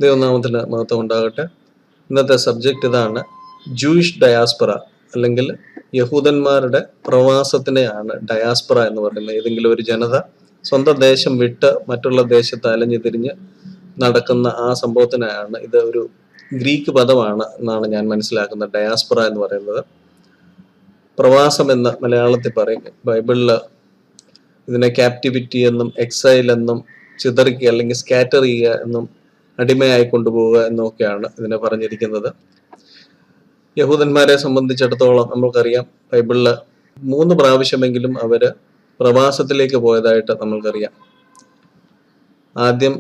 ദൈവനാമത്തിന് മഹത്വം ഉണ്ടാകട്ടെ. ഇന്നത്തെ സബ്ജക്റ്റ് ഇതാണ്, ജൂയിഷ് ഡയാസ്പറ അല്ലെങ്കിൽ യഹൂദന്മാരുടെ പ്രവാസത്തിനെയാണ് ഡയാസ്പറ എന്ന് പറയുന്നത്. ഏതെങ്കിലും ഒരു ജനത സ്വന്തം ദേശം വിട്ട് മറ്റുള്ള ദേശത്ത് അലഞ്ഞു തിരിഞ്ഞ് നടക്കുന്ന ആ സംഭവത്തിനാണ്. ഇത് ഒരു ഗ്രീക്ക് പദമാണ് എന്നാണ് ഞാൻ മനസ്സിലാക്കുന്നത്. ഡയാസ്പറ എന്ന് പറയുന്നത് പ്രവാസം എന്ന് മലയാളത്തിൽ പറയും. ബൈബിളില് ഇതിനെ ക്യാപ്റ്റിവിറ്റി എന്നും എക്സൈൽ എന്നും ചിതറിക്കുക അല്ലെങ്കിൽ സ്കാറ്റർ ചെയ്യുക എന്നും അടിമയായി കൊണ്ടുപോവുക എന്നൊക്കെയാണ് ഇതിനെ പറഞ്ഞിരിക്കുന്നത്. യഹൂദന്മാരെ സംബന്ധിച്ചിടത്തോളം നമ്മൾക്കറിയാം, ബൈബിളില് 3 പ്രാവശ്യമെങ്കിലും അവര് പ്രവാസത്തിലേക്ക് പോയതായിട്ട് നമ്മൾക്കറിയാം. ആദ്യം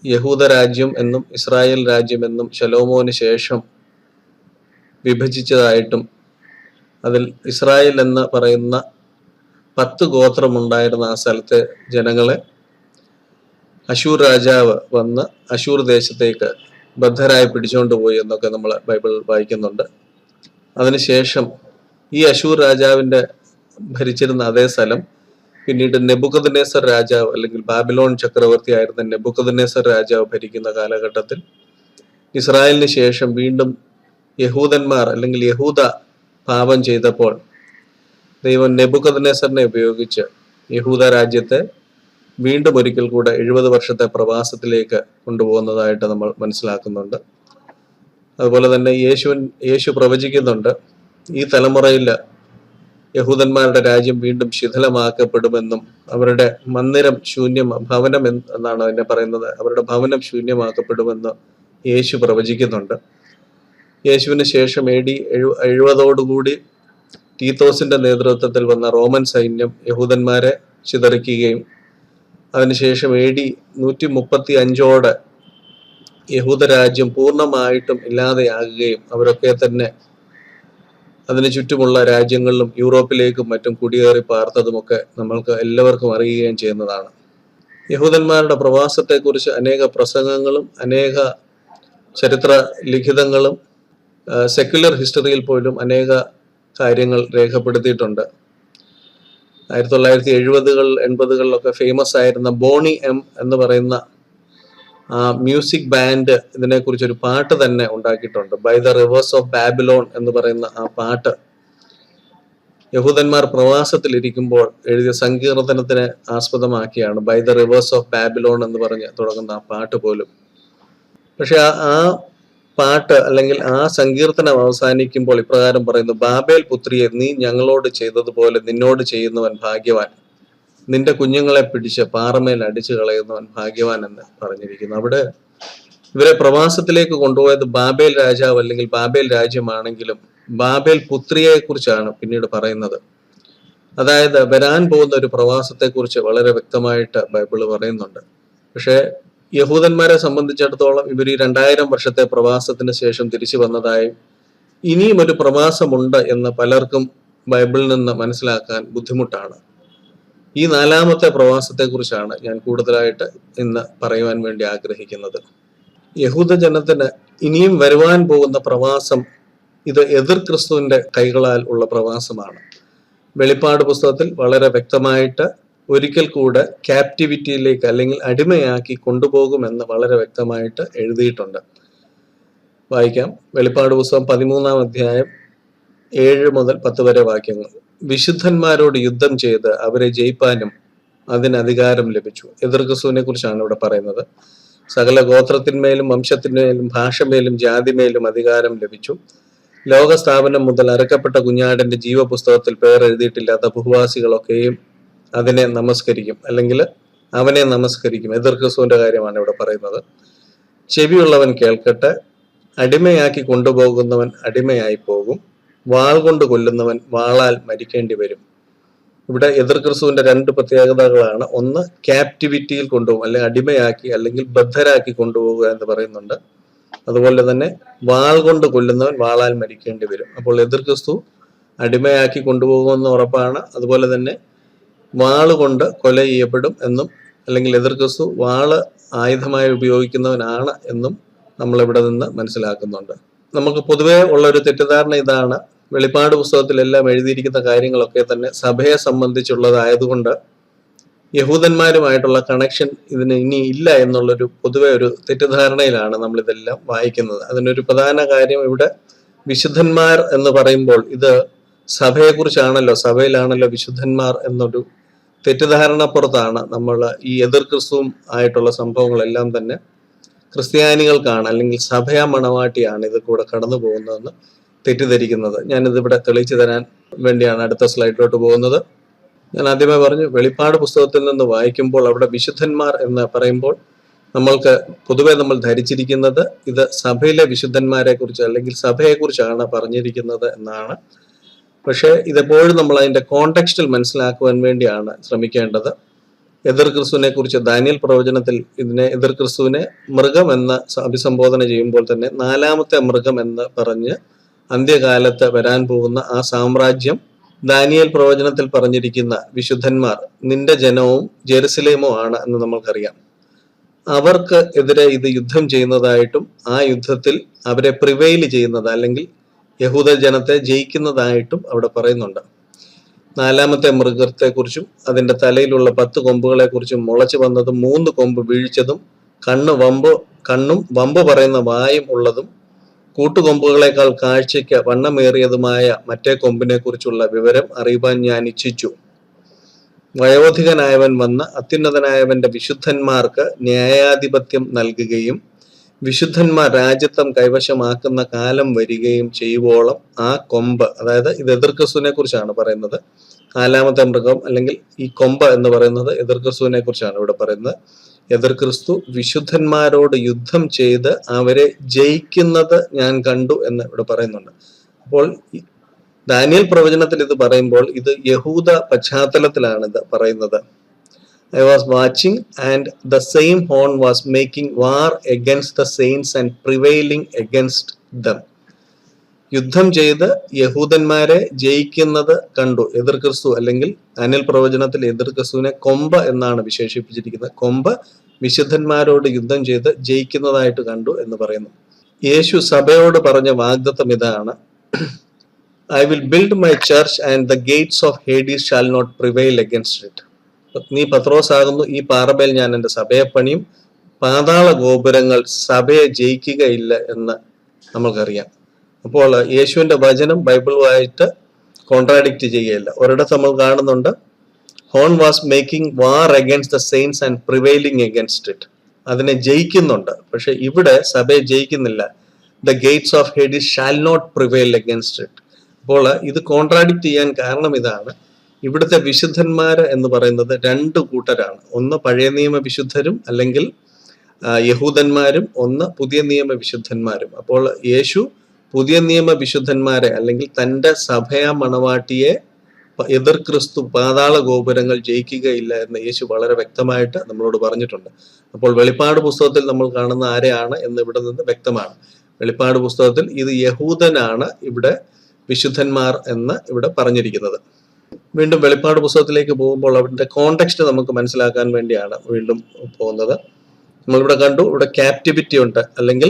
യഹൂദ രാജ്യം എന്നും ഇസ്രായേൽ രാജ്യം എന്നും ശലോമോന് ശേഷം വിഭജിച്ചതായിട്ടും, അതിൽ ഇസ്രായേൽ എന്ന് പറയുന്ന 10 ഗോത്രമുണ്ടായിരുന്ന ആ സ്ഥലത്തെ ജനങ്ങളെ അശൂർ രാജാവ് വന്ന് അശൂർ ദേശത്തേക്ക് ബദ്ധരായി പിടിച്ചുകൊണ്ട് പോയി എന്നൊക്കെ നമ്മൾ ബൈബിൾ വായിക്കുന്നുണ്ട്. അതിനുശേഷം ഈ അശൂർ രാജാവിന്റെ ഭരിച്ചിരുന്ന അതേ സ്ഥലം പിന്നീട് നെബൂഖദ്നേസർ രാജാവ് അല്ലെങ്കിൽ ബാബിലോൺ ചക്രവർത്തി ആയിരുന്ന നെബൂഖദ്നേസർ രാജാവ് ഭരിക്കുന്ന കാലഘട്ടത്തിൽ ഇസ്രായേലിന് ശേഷം വീണ്ടും യഹൂദന്മാർ അല്ലെങ്കിൽ യഹൂദ പാപം ചെയ്തപ്പോൾ ദൈവം നെബൂഖദ്നേസറിനെ ഉപയോഗിച്ച് യഹൂദ രാജ്യത്തെ വീണ്ടും ഒരിക്കൽ കൂടെ 70 വർഷത്തെ പ്രവാസത്തിലേക്ക് കൊണ്ടുപോകുന്നതായിട്ട് നമ്മൾ മനസ്സിലാക്കുന്നുണ്ട്. അതുപോലെ തന്നെ യേശു പ്രവചിക്കുന്നുണ്ട്, ഈ തലമുറയിൽ യഹൂദന്മാരുടെ രാജ്യം വീണ്ടും ശിഥിലമാക്കപ്പെടുമെന്നും അവരുടെ മന്ദിരം ഭവനം എന്നാണ് അതിനെ പറയുന്നത്, അവരുടെ ഭവനം ശൂന്യമാക്കപ്പെടുമെന്ന് യേശു പ്രവചിക്കുന്നുണ്ട്. യേശുവിന് ശേഷം AD 70 തീത്തോസിന്റെ നേതൃത്വത്തിൽ വന്ന റോമൻ സൈന്യം യഹൂദന്മാരെ ചിതറിക്കുകയും അതിനുശേഷം AD 135 യഹൂദരാജ്യം പൂർണ്ണമായിട്ടും ഇല്ലാതെയാകുകയും അവരൊക്കെ തന്നെ അതിനു ചുറ്റുമുള്ള രാജ്യങ്ങളിലും യൂറോപ്പിലേക്കും മറ്റും കുടിയേറി പാർത്തതുമൊക്കെ നമ്മൾക്ക് എല്ലാവർക്കും അറിയുകയും ചെയ്യുന്നതാണ്. യഹൂദന്മാരുടെ പ്രവാസത്തെക്കുറിച്ച് അനേക പ്രസംഗങ്ങളും അനേക ചരിത്ര ലിഖിതങ്ങളും സെക്യുലർ ഹിസ്റ്ററിയിൽ പോലും അനേക കാര്യങ്ങൾ രേഖപ്പെടുത്തിയിട്ടുണ്ട്. 1970-കൾ 80-കളിലൊക്കെ ഫേമസ് ആയിരുന്ന ബോണി എം എന്ന് പറയുന്ന മ്യൂസിക് ബാൻഡ് ഇതിനെക്കുറിച്ച് ഒരു പാട്ട് തന്നെ ഉണ്ടാക്കിയിട്ടുണ്ട്. By the rivers of Babylon എന്ന് പറയുന്ന ആ പാട്ട് യഹൂദന്മാർ പ്രവാസത്തിലിരിക്കുമ്പോൾ എഴുതിയ സങ്കീർത്തനത്തിനെ ആസ്പദമാക്കിയാണ് by the rivers of Babylon എന്ന് പറഞ്ഞ് തുടങ്ങുന്ന ആ പാട്ട് പോലും. പക്ഷെ ആ പാട്ട് അല്ലെങ്കിൽ ആ സങ്കീർത്തനം അവസാനിക്കുമ്പോൾ ഇപ്രകാരം പറയുന്നു, ബാബേൽ പുത്രിയെ, നീ ഞങ്ങളോട് ചെയ്തതുപോലെ നിന്നോട് ചെയ്യുന്നവൻ ഭാഗ്യവാൻ, നിന്റെ കുഞ്ഞുങ്ങളെ പിടിച്ച് പാറമേൽ അടിച്ചു കളയുന്നവൻ ഭാഗ്യവാൻ എന്ന് പറഞ്ഞിരിക്കുന്നു. അവിടെ ഇവരെ പ്രവാസത്തിലേക്ക് കൊണ്ടുപോയത് ബാബേൽ രാജാവ് അല്ലെങ്കിൽ ബാബേൽ രാജ്യമാണെങ്കിലും ബാബേൽ പുത്രിയെ കുറിച്ചാണ് പിന്നീട് പറയുന്നത്. അതായത് വരാൻ പോകുന്ന ഒരു പ്രവാസത്തെ കുറിച്ച് വളരെ വ്യക്തമായിട്ട് ബൈബിള് പറയുന്നുണ്ട്. പക്ഷെ യഹൂദന്മാരെ സംബന്ധിച്ചിടത്തോളം ഇവർ ഈ 2000 വർഷത്തെ പ്രവാസത്തിന് ശേഷം തിരിച്ചു വന്നതായും ഇനിയും ഒരു പ്രവാസമുണ്ട് എന്ന് പലർക്കും ബൈബിളിൽ നിന്ന് മനസ്സിലാക്കാൻ ബുദ്ധിമുട്ടാണ്. ഈ 4ാമത്തെ പ്രവാസത്തെ കുറിച്ചാണ് ഞാൻ കൂടുതലായിട്ട് ഇന്ന് പറയുവാൻ വേണ്ടി ആഗ്രഹിക്കുന്നത്. യഹൂദ ജനത്തിന് ഇനിയും വരുവാൻ പോകുന്ന പ്രവാസം ഇത് എതിർ ക്രിസ്തുവിന്റെ കൈകളാൽ ഉള്ള പ്രവാസമാണ്. വെളിപ്പാട് പുസ്തകത്തിൽ വളരെ വ്യക്തമായിട്ട് ഒരിക്കൽ കൂടെ ക്യാപ്റ്റിവിറ്റിയിലേക്ക് അല്ലെങ്കിൽ അടിമയാക്കി കൊണ്ടുപോകുമെന്ന് വളരെ വ്യക്തമായിട്ട് എഴുതിയിട്ടുണ്ട്. വായിക്കാം. വെളിപ്പാട് പുസ്തകം 13-ാം അധ്യായം 7 മുതൽ 10 വരെ വാക്യങ്ങൾ. വിശുദ്ധന്മാരോട് യുദ്ധം ചെയ്ത് അവരെ ജയിപ്പാനും അതിന് അധികാരം ലഭിച്ചു. എതിർ ക്രിസ്തുവിനെ കുറിച്ചാണ് ഇവിടെ പറയുന്നത്. സകല ഗോത്രത്തിന്മേലും വംശത്തിന്മേലും ഭാഷമേലും ജാതിമേലും അധികാരം ലഭിച്ചു. ലോകസ്ഥാപനം മുതൽ അറക്കപ്പെട്ട കുഞ്ഞാടിന്റെ ജീവപുസ്തകത്തിൽ പേർ എഴുതിയിട്ടില്ലാത്ത ഭൂവാസികളൊക്കെയും അതിനെ നമസ്കരിക്കും അല്ലെങ്കിൽ അവനെ നമസ്കരിക്കും. എതിർ ക്രിസ്തുവിന്റെ കാര്യമാണ് ഇവിടെ പറയുന്നത്. ചെവിയുള്ളവൻ കേൾക്കട്ടെ. അടിമയാക്കി കൊണ്ടുപോകുന്നവൻ അടിമയായി പോകും, വാൾ കൊണ്ട് കൊല്ലുന്നവൻ വാളാൽ മരിക്കേണ്ടി വരും. ഇവിടെ എതിർ ക്രിസ്തുവിന്റെ 2 പ്രത്യേകതകളാണ്. ഒന്ന്, ക്യാപ്റ്റിവിറ്റിയിൽ കൊണ്ടുപോകും അല്ലെങ്കിൽ അടിമയാക്കി അല്ലെങ്കിൽ ബദ്ധരാക്കി കൊണ്ടുപോകുക എന്ന് പറയുന്നുണ്ട്. അതുപോലെ തന്നെ വാൾ കൊണ്ട് കൊല്ലുന്നവൻ വാളാൽ മരിക്കേണ്ടി വരും. അപ്പോൾ എതിർ ക്രിസ്തു അടിമയാക്കി കൊണ്ടുപോകുമെന്ന് ഉറപ്പാണ്. അതുപോലെ തന്നെ വാള് കൊണ്ട് കൊല ചെയ്യപ്പെടും എന്നും അല്ലെങ്കിൽ എതിർ ക്രിസ്തു വാള് ആയുധമായി ഉപയോഗിക്കുന്നവനാണ് എന്നും നമ്മൾ ഇവിടെ നിന്ന് മനസ്സിലാക്കുന്നുണ്ട്. നമുക്ക് പൊതുവെ ഉള്ള ഒരു തെറ്റിദ്ധാരണ ഇതാണ്, വെളിപ്പാട് പുസ്തകത്തിലെല്ലാം എഴുതിയിരിക്കുന്ന കാര്യങ്ങളൊക്കെ തന്നെ സഭയെ സംബന്ധിച്ചുള്ളതായതുകൊണ്ട് യഹൂദന്മാരുമായിട്ടുള്ള കണക്ഷൻ ഇതിന് ഇനി ഇല്ല എന്നുള്ളൊരു പൊതുവെ ഒരു തെറ്റിദ്ധാരണയിലാണ് നമ്മൾ ഇതെല്ലാം വായിക്കുന്നത്. അതിനൊരു പ്രധാന കാര്യം ഇവിടെ വിശുദ്ധന്മാർ എന്ന് പറയുമ്പോൾ ഇത് സഭയെക്കുറിച്ചാണല്ലോ, സഭയിലാണല്ലോ വിശുദ്ധന്മാർ എന്നൊരു തെറ്റിദ്ധാരണപ്പുറത്താണ് നമ്മൾ ഈ എതിർ ക്രിസ്തുവും ആയിട്ടുള്ള സംഭവങ്ങളെല്ലാം തന്നെ ക്രിസ്ത്യാനികൾക്കാണ് അല്ലെങ്കിൽ സഭയാ മണവാട്ടിയാണ് ഇത് കൂടെ കടന്നു പോകുന്നതെന്ന് തെറ്റിദ്ധരിക്കുന്നത്. ഞാനിതിവിടെ തെളിയിച്ചു തരാൻ വേണ്ടിയാണ് അടുത്ത സ്ലൈഡിലോട്ട് പോകുന്നത്. ഞാൻ ആദ്യമേ പറഞ്ഞു, വെളിപ്പാട് പുസ്തകത്തിൽ നിന്ന് വായിക്കുമ്പോൾ അവിടെ വിശുദ്ധന്മാർ എന്ന് പറയുമ്പോൾ നമ്മൾക്ക് പൊതുവെ നമ്മൾ ധരിച്ചിരിക്കുന്നത് ഇത് സഭയിലെ വിശുദ്ധന്മാരെ കുറിച്ച് അല്ലെങ്കിൽ സഭയെക്കുറിച്ചാണ് പറഞ്ഞിരിക്കുന്നത് എന്നാണ്. പക്ഷേ ഇതെപ്പോഴും നമ്മൾ അതിന്റെ കോണ്ടെക്സ്റ്റിൽ മനസ്സിലാക്കുവാൻ വേണ്ടിയാണ് ശ്രമിക്കേണ്ടത്. എതിർ ക്രിസ്തുവിനെ കുറിച്ച് ദാനിയേൽ പ്രവചനത്തിൽ ഇതിനെ എതിർ ക്രിസ്തുവിനെ മൃഗം എന്ന് അഭിസംബോധന ചെയ്യുമ്പോൾ തന്നെ നാലാമത്തെ മൃഗം എന്ന് പറഞ്ഞ് അന്ത്യകാലത്ത് വരാൻ പോകുന്ന ആ സാമ്രാജ്യം ദാനിയേൽ പ്രവചനത്തിൽ പറഞ്ഞിരിക്കുന്ന വിശുദ്ധന്മാർ നിന്റെ ജനവും ജെറുസലേമും ആണ് എന്ന് നമ്മൾക്കറിയാം. അവർക്ക് എതിരെ ഇത് യുദ്ധം ചെയ്യുന്നതായിട്ടും ആ യുദ്ധത്തിൽ അവരെ പ്രിവെയിൽ ചെയ്യുന്നത് അല്ലെങ്കിൽ യഹൂദ ജനത്തെ ജയിക്കുന്നതായിട്ടും അവിടെ പറയുന്നുണ്ട്. നാലാമത്തെ മൃഗത്തെക്കുറിച്ചും അതിന്റെ തലയിലുള്ള 10 കൊമ്പുകളെ കുറിച്ചും മുളച്ചു വന്നതും 3 കൊമ്പ് വീഴ്ചതും കണ്ണും വമ്പ് പറയുന്ന വായും ഉള്ളതും കൂട്ടുകൊമ്പുകളെക്കാൾ കാഴ്ചയ്ക്ക് വണ്ണമേറിയതുമായ മറ്റേ കൊമ്പിനെ കുറിച്ചുള്ള വിവരം അറിയുവാൻ ഞാൻ ഇച്ഛിച്ചു. വയോധികനായവൻ വന്ന് അത്യുന്നതനായവന്റെ വിശുദ്ധന്മാർക്ക് ന്യായാധിപത്യം നൽകുകയും വിശുദ്ധന്മാർ രാജ്യത്വം കൈവശമാക്കുന്ന കാലം വരികയും ചെയ്യുവോളം ആ കൊമ്പ്, അതായത് ഇത് എതിർ ക്രിസ്തുവിനെ കുറിച്ചാണ് പറയുന്നത്. നാലാമത്തെ മൃഗം അല്ലെങ്കിൽ ഈ കൊമ്പ് എന്ന് പറയുന്നത് എതിർ ക്രിസ്തുവിനെ കുറിച്ചാണ് ഇവിടെ പറയുന്നത്. എതിർ ക്രിസ്തു വിശുദ്ധന്മാരോട് യുദ്ധം ചെയ്ത് അവരെ ജയിക്കുന്നത് ഞാൻ കണ്ടു എന്ന് ഇവിടെ പറയുന്നുണ്ട്. അപ്പോൾ ദാനിയേൽ പ്രവചനത്തിൽ ഇത് പറയുമ്പോൾ ഇത് യഹൂദ പശ്ചാത്തലത്തിലാണ് ഇത് പറയുന്നത്. I was watching and the same horn was making war against the saints and prevailing against them. യുദ്ധം ചെയ്ത് യഹൂദന്മാരെ ജയിക്കുന്നത് കണ്ടു. എതിർ ക്രിസ്തു അല്ലെങ്കിൽ ദാനിയേൽ പ്രവചനത്തിൽ എതിർ ക്രിസ്തുവിനെ കൊമ്പ് എന്നാണ് വിശേഷിപ്പിച്ചിരിക്കുന്നത്. കൊമ്പ് വിശുദ്ധന്മാരോട് യുദ്ധം ചെയ്ത് ജയിക്കുന്നതായിട്ട് കണ്ടു എന്ന് പറയുന്നു. യേശു സഭയോട് പറഞ്ഞ വാഗ്ദത്തം ഇതാണ്: I will build my church and the gates of Hades shall not prevail against it. നീ പത്രോസ് ആകുന്നു, ഈ പാറമേൽ ഞാൻ എൻ്റെ സഭയെ പണിയും, പാതാള ഗോപുരങ്ങൾ സഭയെ ജയിക്കുകയില്ല എന്ന് നമ്മൾക്കറിയാം. അപ്പോൾ യേശുവിന്റെ വചനം ബൈബിളുമായിട്ട് കോൺട്രാഡിക്റ്റ് ചെയ്യുകയില്ല. ഒരിടത്ത് നമ്മൾ കാണുന്നുണ്ട് horn was making war against the saints and prevailing against it. അതിനെ ജയിക്കുന്നുണ്ട്, പക്ഷെ ഇവിടെ സഭയെ ജയിക്കുന്നില്ല. The gates of Hades shall not prevail against it. അപ്പോൾ ഇത് കോൺട്രാഡിക്റ്റ് ചെയ്യാൻ കാരണം ഇതാണ്. ഇവിടുത്തെ വിശുദ്ധന്മാര് എന്ന് പറയുന്നത് 2 കൂട്ടരാണ്. ഒന്ന് പഴയ നിയമ വിശുദ്ധരും അല്ലെങ്കിൽ യഹൂദന്മാരും, ഒന്ന് പുതിയ നിയമ വിശുദ്ധന്മാരും. അപ്പോൾ യേശു പുതിയ നിയമ വിശുദ്ധന്മാരെ അല്ലെങ്കിൽ തൻ്റെ സഭയാ മണവാട്ടിയെ എതിർ ക്രിസ്തു പാതാള ഗോപുരങ്ങൾ ജയിക്കുകയില്ല എന്ന് യേശു വളരെ വ്യക്തമായിട്ട് നമ്മളോട് പറഞ്ഞിട്ടുണ്ട്. അപ്പോൾ വെളിപ്പാട് പുസ്തകത്തിൽ നമ്മൾ കാണുന്ന ആരെയാണ് എന്ന് ഇവിടെ നിന്ന് വ്യക്തമാണ്. വെളിപ്പാട് പുസ്തകത്തിൽ ഇത് യഹൂദനാണ് ഇവിടെ വിശുദ്ധന്മാർ എന്ന് ഇവിടെ പറഞ്ഞിരിക്കുന്നത്. വീണ്ടും വെളിപ്പാട് പുസ്തകത്തിലേക്ക് പോകുമ്പോൾ അവരുടെ കോണ്ടെക്സ്റ്റ് നമുക്ക് മനസ്സിലാക്കാൻ വേണ്ടിയാണ് വീണ്ടും പോകുന്നത്. നമ്മളിവിടെ കണ്ടു, ഇവിടെ ക്യാപ്റ്റിവിറ്റി ഉണ്ട് അല്ലെങ്കിൽ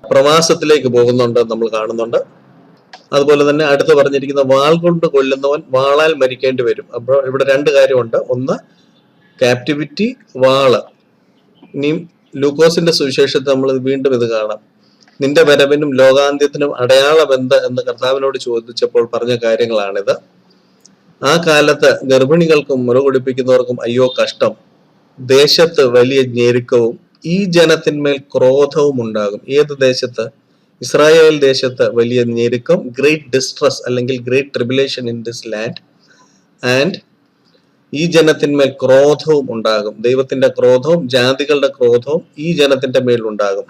പ്രവാസത്തിലേക്ക് പോകുന്നുണ്ട് നമ്മൾ കാണുന്നുണ്ട്. അതുപോലെ തന്നെ അടുത്ത് പറഞ്ഞിരിക്കുന്ന വാൾ കൊണ്ട് കൊല്ലുന്നവൻ വാളാൽ മരിക്കേണ്ടി വരും. അപ്പോൾ ഇവിടെ 2 കാര്യമുണ്ട്. ഒന്ന് ക്യാപ്റ്റിവിറ്റി, വാള്. ഇനിയും ലൂക്കോസിന്റെ സുവിശേഷത്തിൽ നമ്മൾ വീണ്ടും ഇത് കാണാം. നിന്റെ വരവിനും ലോകാന്ത്യത്തിനും അടയാളം എന്ത് എന്ന് കർത്താവിനോട് ചോദിച്ചപ്പോൾ പറഞ്ഞ കാര്യങ്ങളാണിത്. ആ കാലത്ത് ഗർഭിണികൾക്കും മുറകുടിപ്പിക്കുന്നവർക്കും അയ്യോ കഷ്ടം, ദേശത്ത് വലിയ ഞെരുക്കവും ഈ ജനത്തിന്മേൽ ക്രോധവും ഉണ്ടാകും. ഏത് ദേശത്ത്? ഇസ്രായേൽ ദേശത്ത് വലിയ ഞെരുക്കം, ഗ്രേറ്റ് ഡിസ്ട്രസ് അല്ലെങ്കിൽ great tribulation in this land. And ഈ ജനത്തിന്മേൽ ക്രോധവും ഉണ്ടാകും. ദൈവത്തിന്റെ ക്രോധവും ജാതികളുടെ ക്രോധവും ഈ ജനത്തിന്റെ മേലുണ്ടാകും.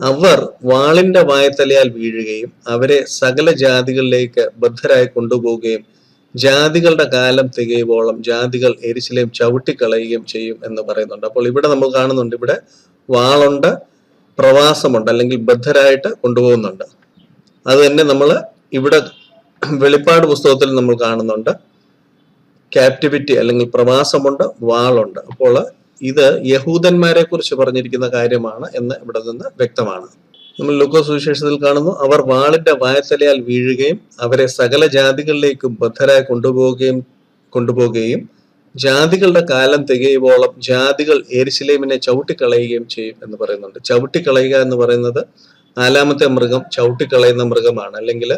അവർ വാളിന്റെ വായ്ത്തലയാൽ വീഴുകയും അവരെ സകല ജാതികളിലേക്ക് ബദ്ധരായി കൊണ്ടുപോവുകയും ജാതികളുടെ കാലം തികയുവോളം ജാതികൾ യെരൂശലേം ചവിട്ടിക്കളയുകയും ചെയ്യും എന്ന് പറയുന്നുണ്ട്. അപ്പോൾ ഇവിടെ നമ്മൾ കാണുന്നുണ്ട്, ഇവിടെ വാളുണ്ട്, പ്രവാസമുണ്ട് അല്ലെങ്കിൽ ബദ്ധരായിട്ട് കൊണ്ടുപോകുന്നുണ്ട്. അത് തന്നെ നമ്മൾ ഇവിടെ വെളിപ്പാട് പുസ്തകത്തിൽ നമ്മൾ കാണുന്നുണ്ട്. ക്യാപ്റ്റിവിറ്റി അല്ലെങ്കിൽ പ്രവാസമുണ്ട്, വാളുണ്ട്. അപ്പോൾ ഇത് യഹൂദന്മാരെ കുറിച്ച് പറഞ്ഞിരിക്കുന്ന കാര്യമാണ് എന്ന് ഇവിടെ നിന്ന് വ്യക്തമാണ്. നമ്മൾ ലൂക്കോസ് സുവിശേഷത്തിൽ കാണുന്നു, അവർ വാളിന്റെ വായ്ത്തലയാൽ വീഴുകയും അവരെ സകല ജാതികളിലേക്കും ബദ്ധരായി കൊണ്ടുപോവുകയും ജാതികളുടെ കാലം തികയുവോളം ജാതികൾ യെരൂശലേമിനെ ചവിട്ടിക്കളയുകയും ചെയ്യും എന്ന് പറയുന്നുണ്ട്. ചവിട്ടിക്കളയുക എന്ന് പറയുന്നത് നാലാമത്തെ മൃഗം ചവിട്ടിക്കളയുന്ന മൃഗമാണ്, അല്ലെങ്കിൽ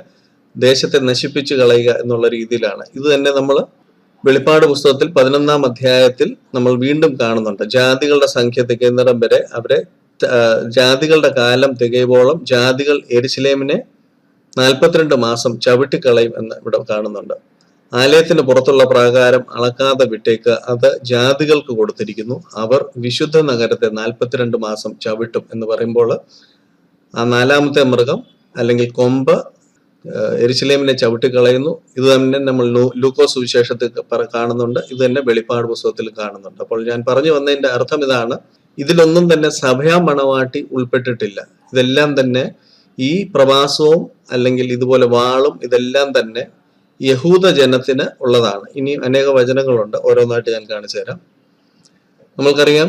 ദേശത്തെ നശിപ്പിച്ചു കളയുക എന്നുള്ള രീതിയിലാണ്. ഇത് തന്നെ നമ്മൾ വെളിപ്പാട് പുസ്തകത്തിൽ 11-ാം അധ്യായത്തിൽ നമ്മൾ വീണ്ടും കാണുന്നുണ്ട്. ജാതികളുടെ സംഖ്യ തികയുന്നിടം വരെ അവരെ ജാതികളുടെ കാലം തികയുവോളം ജാതികൾ യെരൂശലേമിനെ 42 മാസം ചവിട്ടിക്കളയും എന്ന് ഇവിടെ കാണുന്നുണ്ട്. ആലയത്തിന് പുറത്തുള്ള പ്രാകാരം അളക്കാതെ വിട്ടേക്ക്, അത് ജാതികൾക്ക് കൊടുത്തിരിക്കുന്നു, അവർ വിശുദ്ധ നഗരത്തെ 42 മാസം ചവിട്ടും എന്ന് പറയുമ്പോൾ ആ നാലാമത്തെ മൃഗം അല്ലെങ്കിൽ കൊമ്പ് യെരൂശലേമിനെ ചവിട്ടിക്കളയുന്നു. ഇത് തന്നെ നമ്മൾ ലൂക്കോസ് സുവിശേഷത്തിൽ കാണുന്നുണ്ട്, ഇത് തന്നെ വെളിപ്പാട് പുസ്തകത്തിൽ കാണുന്നുണ്ട്. അപ്പോൾ ഞാൻ പറഞ്ഞു വന്നതിന്റെ അർത്ഥം ഇതാണ്, ഇതിലൊന്നും തന്നെ സഭയാ മണവാട്ടി ഉൾപ്പെട്ടിട്ടില്ല. ഇതെല്ലാം തന്നെ ഈ പ്രവാസവും അല്ലെങ്കിൽ ഇതുപോലെ വാളും ഇതെല്ലാം തന്നെ യഹൂദ ജനത്തിന് ഉള്ളതാണ്. ഇനി അനേക വചനങ്ങളുണ്ട്, ഓരോന്നായിട്ട് ഞാൻ കാണിച്ചു തരാം. നമ്മൾക്കറിയാം,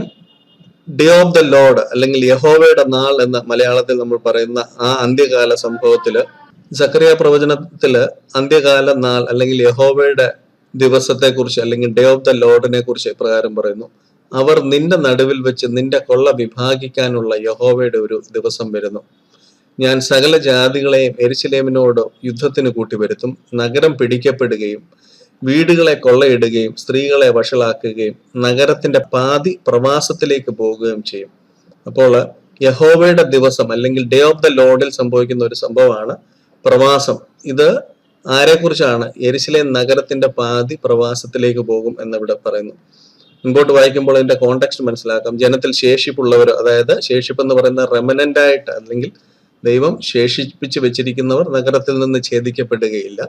ഡേ ഓഫ് ദ ലോർഡ് അല്ലെങ്കിൽ യഹോവയുടെ നാൾ എന്ന് മലയാളത്തിൽ നമ്മൾ പറയുന്ന ആ അന്ത്യകാല സംഭവത്തില് സക്കറിയ പ്രവചനത്തില് അന്ത്യകാല നാൾ അല്ലെങ്കിൽ യഹോവയുടെ ദിവസത്തെ കുറിച്ച് അല്ലെങ്കിൽ ഡേ ഓഫ് ദ ലോർഡിനെ കുറിച്ച് ഇപ്രകാരം പറയുന്നു: അവർ നിന്റെ നടുവിൽ വെച്ച് നിന്റെ കൊള്ള വിഭാഗിക്കാനുള്ള യഹോവയുടെ ഒരു ദിവസം വരുന്നു. ഞാൻ സകല ജാതികളെയും യെരൂശലേമിനോട് യുദ്ധത്തിന് കൂട്ടിവരുത്തും. നഗരം പിടിക്കപ്പെടുകയും വീടുകളെ കൊള്ളയിടുകയും സ്ത്രീകളെ വഷളാക്കുകയും നഗരത്തിന്റെ പാതി പ്രവാസത്തിലേക്ക് പോവുകയും ചെയ്യും. അപ്പോൾ യഹോവയുടെ ദിവസം അല്ലെങ്കിൽ ഡേ ഓഫ് ദ ലോർഡിൽ സംഭവിക്കുന്ന ഒരു സംഭവമാണ് പ്രവാസം. ഇത് ആരെക്കുറിച്ചാണ്? യെരൂശലേം നഗരത്തിന്റെ പാതി പ്രവാസത്തിലേക്ക് പോകും എന്നിവിടെ പറയുന്നു. മുൻപോട്ട് വായിക്കുമ്പോൾ അതിന്റെ കോണ്ടെക്സ്റ്റ് മനസ്സിലാക്കാം. ജനത്തിൽ ശേഷിപ്പുള്ളവർ, അതായത് ശേഷിപ്പ് എന്ന് പറയുന്ന റെമനന്റ് ആയിട്ട് അല്ലെങ്കിൽ ദൈവം ശേഷിപ്പിച്ച് വെച്ചിരിക്കുന്നവർ നഗരത്തിൽ നിന്ന് ഛേദിക്കപ്പെടുകയില്ല.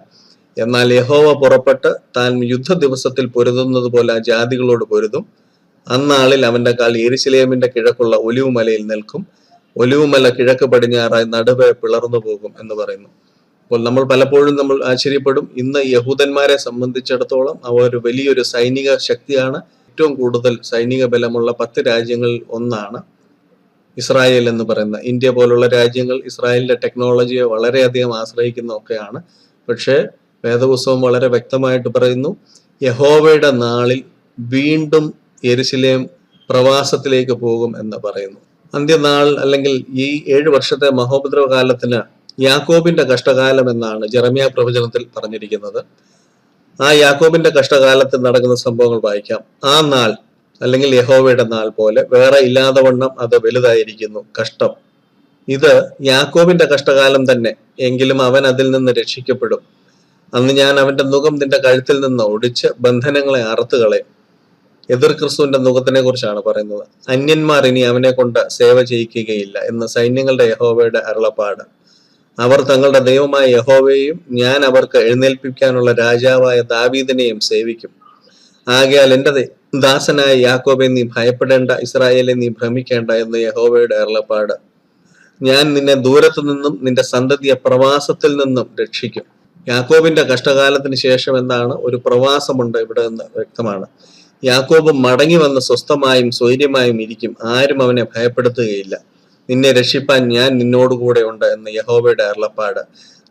എന്നാൽ യഹോവ പുറപ്പെട്ട് താൻ യുദ്ധ ദിവസത്തിൽ പൊരുതുന്നത് പോലെ ആ ജാതികളോട് പൊരുതും. അന്നാളിൽ അവന്റെ കാൽ യെരൂശലേമിന്റെ കിഴക്കുള്ള ഒലിവുമലയിൽ നിൽക്കും. ഒലിവുമല കിഴക്ക് പടിഞ്ഞാറായി നടുവെ പിളർന്നു പോകും എന്ന് പറയുന്നു. അപ്പോൾ നമ്മൾ പലപ്പോഴും നമ്മൾ ആശ്ചര്യപ്പെടും, ഇന്ന് യഹൂദന്മാരെ സംബന്ധിച്ചിടത്തോളം അവർ വലിയൊരു സൈനിക ശക്തിയാണ്. ഏറ്റവും കൂടുതൽ സൈനിക ബലമുള്ള 10 രാജ്യങ്ങളിൽ ഒന്നാണ് ഇസ്രായേൽ എന്ന് പറയുന്ന. ഇന്ത്യ പോലുള്ള രാജ്യങ്ങൾ ഇസ്രായേലിന്റെ ടെക്നോളജിയെ വളരെയധികം ആശ്രയിക്കുന്ന ഒക്കെയാണ്. പക്ഷേ വേദപുസ്തകം വളരെ വ്യക്തമായിട്ട് പറയുന്നു, യഹോവയുടെ നാളിൽ വീണ്ടും യെരൂശലേം പ്രവാസത്തിലേക്ക് പോകും എന്ന് പറയുന്നു. അന്ത്യനാൾ അല്ലെങ്കിൽ ഈ 7 വർഷത്തെ മഹോപദ്രവ കാലത്തിന് യാക്കോബിന്റെ കഷ്ടകാലം എന്നാണ് ജെറമ്യാ പ്രവചനത്തിൽ പറഞ്ഞിരിക്കുന്നത്. ആ യാക്കോബിന്റെ കഷ്ടകാലത്തിൽ നടക്കുന്ന സംഭവങ്ങൾ വായിക്കാം. ആ നാൾ അല്ലെങ്കിൽ യഹോവയുടെ നാൾ പോലെ വേറെ ഇല്ലാതെ വണ്ണം അത് വലുതായിരിക്കുന്നു. കഷ്ടം, ഇത് യാക്കോബിന്റെ കഷ്ടകാലം തന്നെ, എങ്കിലും അവൻ അതിൽ നിന്ന് രക്ഷിക്കപ്പെടും. അന്ന് ഞാൻ അവന്റെ നുകം നിന്റെ കഴുത്തിൽ നിന്ന് ഒടിച്ച് ബന്ധനങ്ങളെ അറുത്തുകളയും. എതിർ ക്രിസ്തുവിന്റെ നുഖത്തിനെ കുറിച്ചാണ് പറയുന്നത്. അന്യന്മാർ ഇനി അവനെ കൊണ്ട് സേവ ചെയ്യിക്കുകയില്ല എന്ന് സൈന്യങ്ങളുടെ യഹോവയുടെ അരുളപ്പാട്. അവർ തങ്ങളുടെ ദൈവമായ യഹോവയെയും ഞാൻ അവർക്ക് എഴുന്നേൽപ്പിക്കാനുള്ള രാജാവായ ദാവീദിനെയും സേവിക്കും. ആകയാൽ എന്റെ ദാസനായ യാക്കോബെ നീ ഭയപ്പെടേണ്ട, ഇസ്രായേലെ നീ ഭ്രമിക്കേണ്ട എന്ന് യഹോവയുടെ അരുളപ്പാട്. ഞാൻ നിന്നെ ദൂരത്തു നിന്നും നിന്റെ സന്തതിയെ പ്രവാസത്തിൽ നിന്നും രക്ഷിക്കും. യാക്കോബിന്റെ കഷ്ടകാലത്തിന് ശേഷം എന്താണ്? ഒരു പ്രവാസമുണ്ട് ഇവിടെ നിന്ന് വ്യക്തമാണ്. യാക്കോബ് മടങ്ങി വന്ന് സ്വസ്ഥമായും സ്വൈര്യമായും ഇരിക്കും, ആരും അവനെ ഭയപ്പെടുത്തുകയില്ല. നിന്നെ രക്ഷിപ്പാൻ ഞാൻ നിന്നോടുകൂടെ ഉണ്ട് എന്ന് യഹോവയുടെ അരുളപ്പാട്.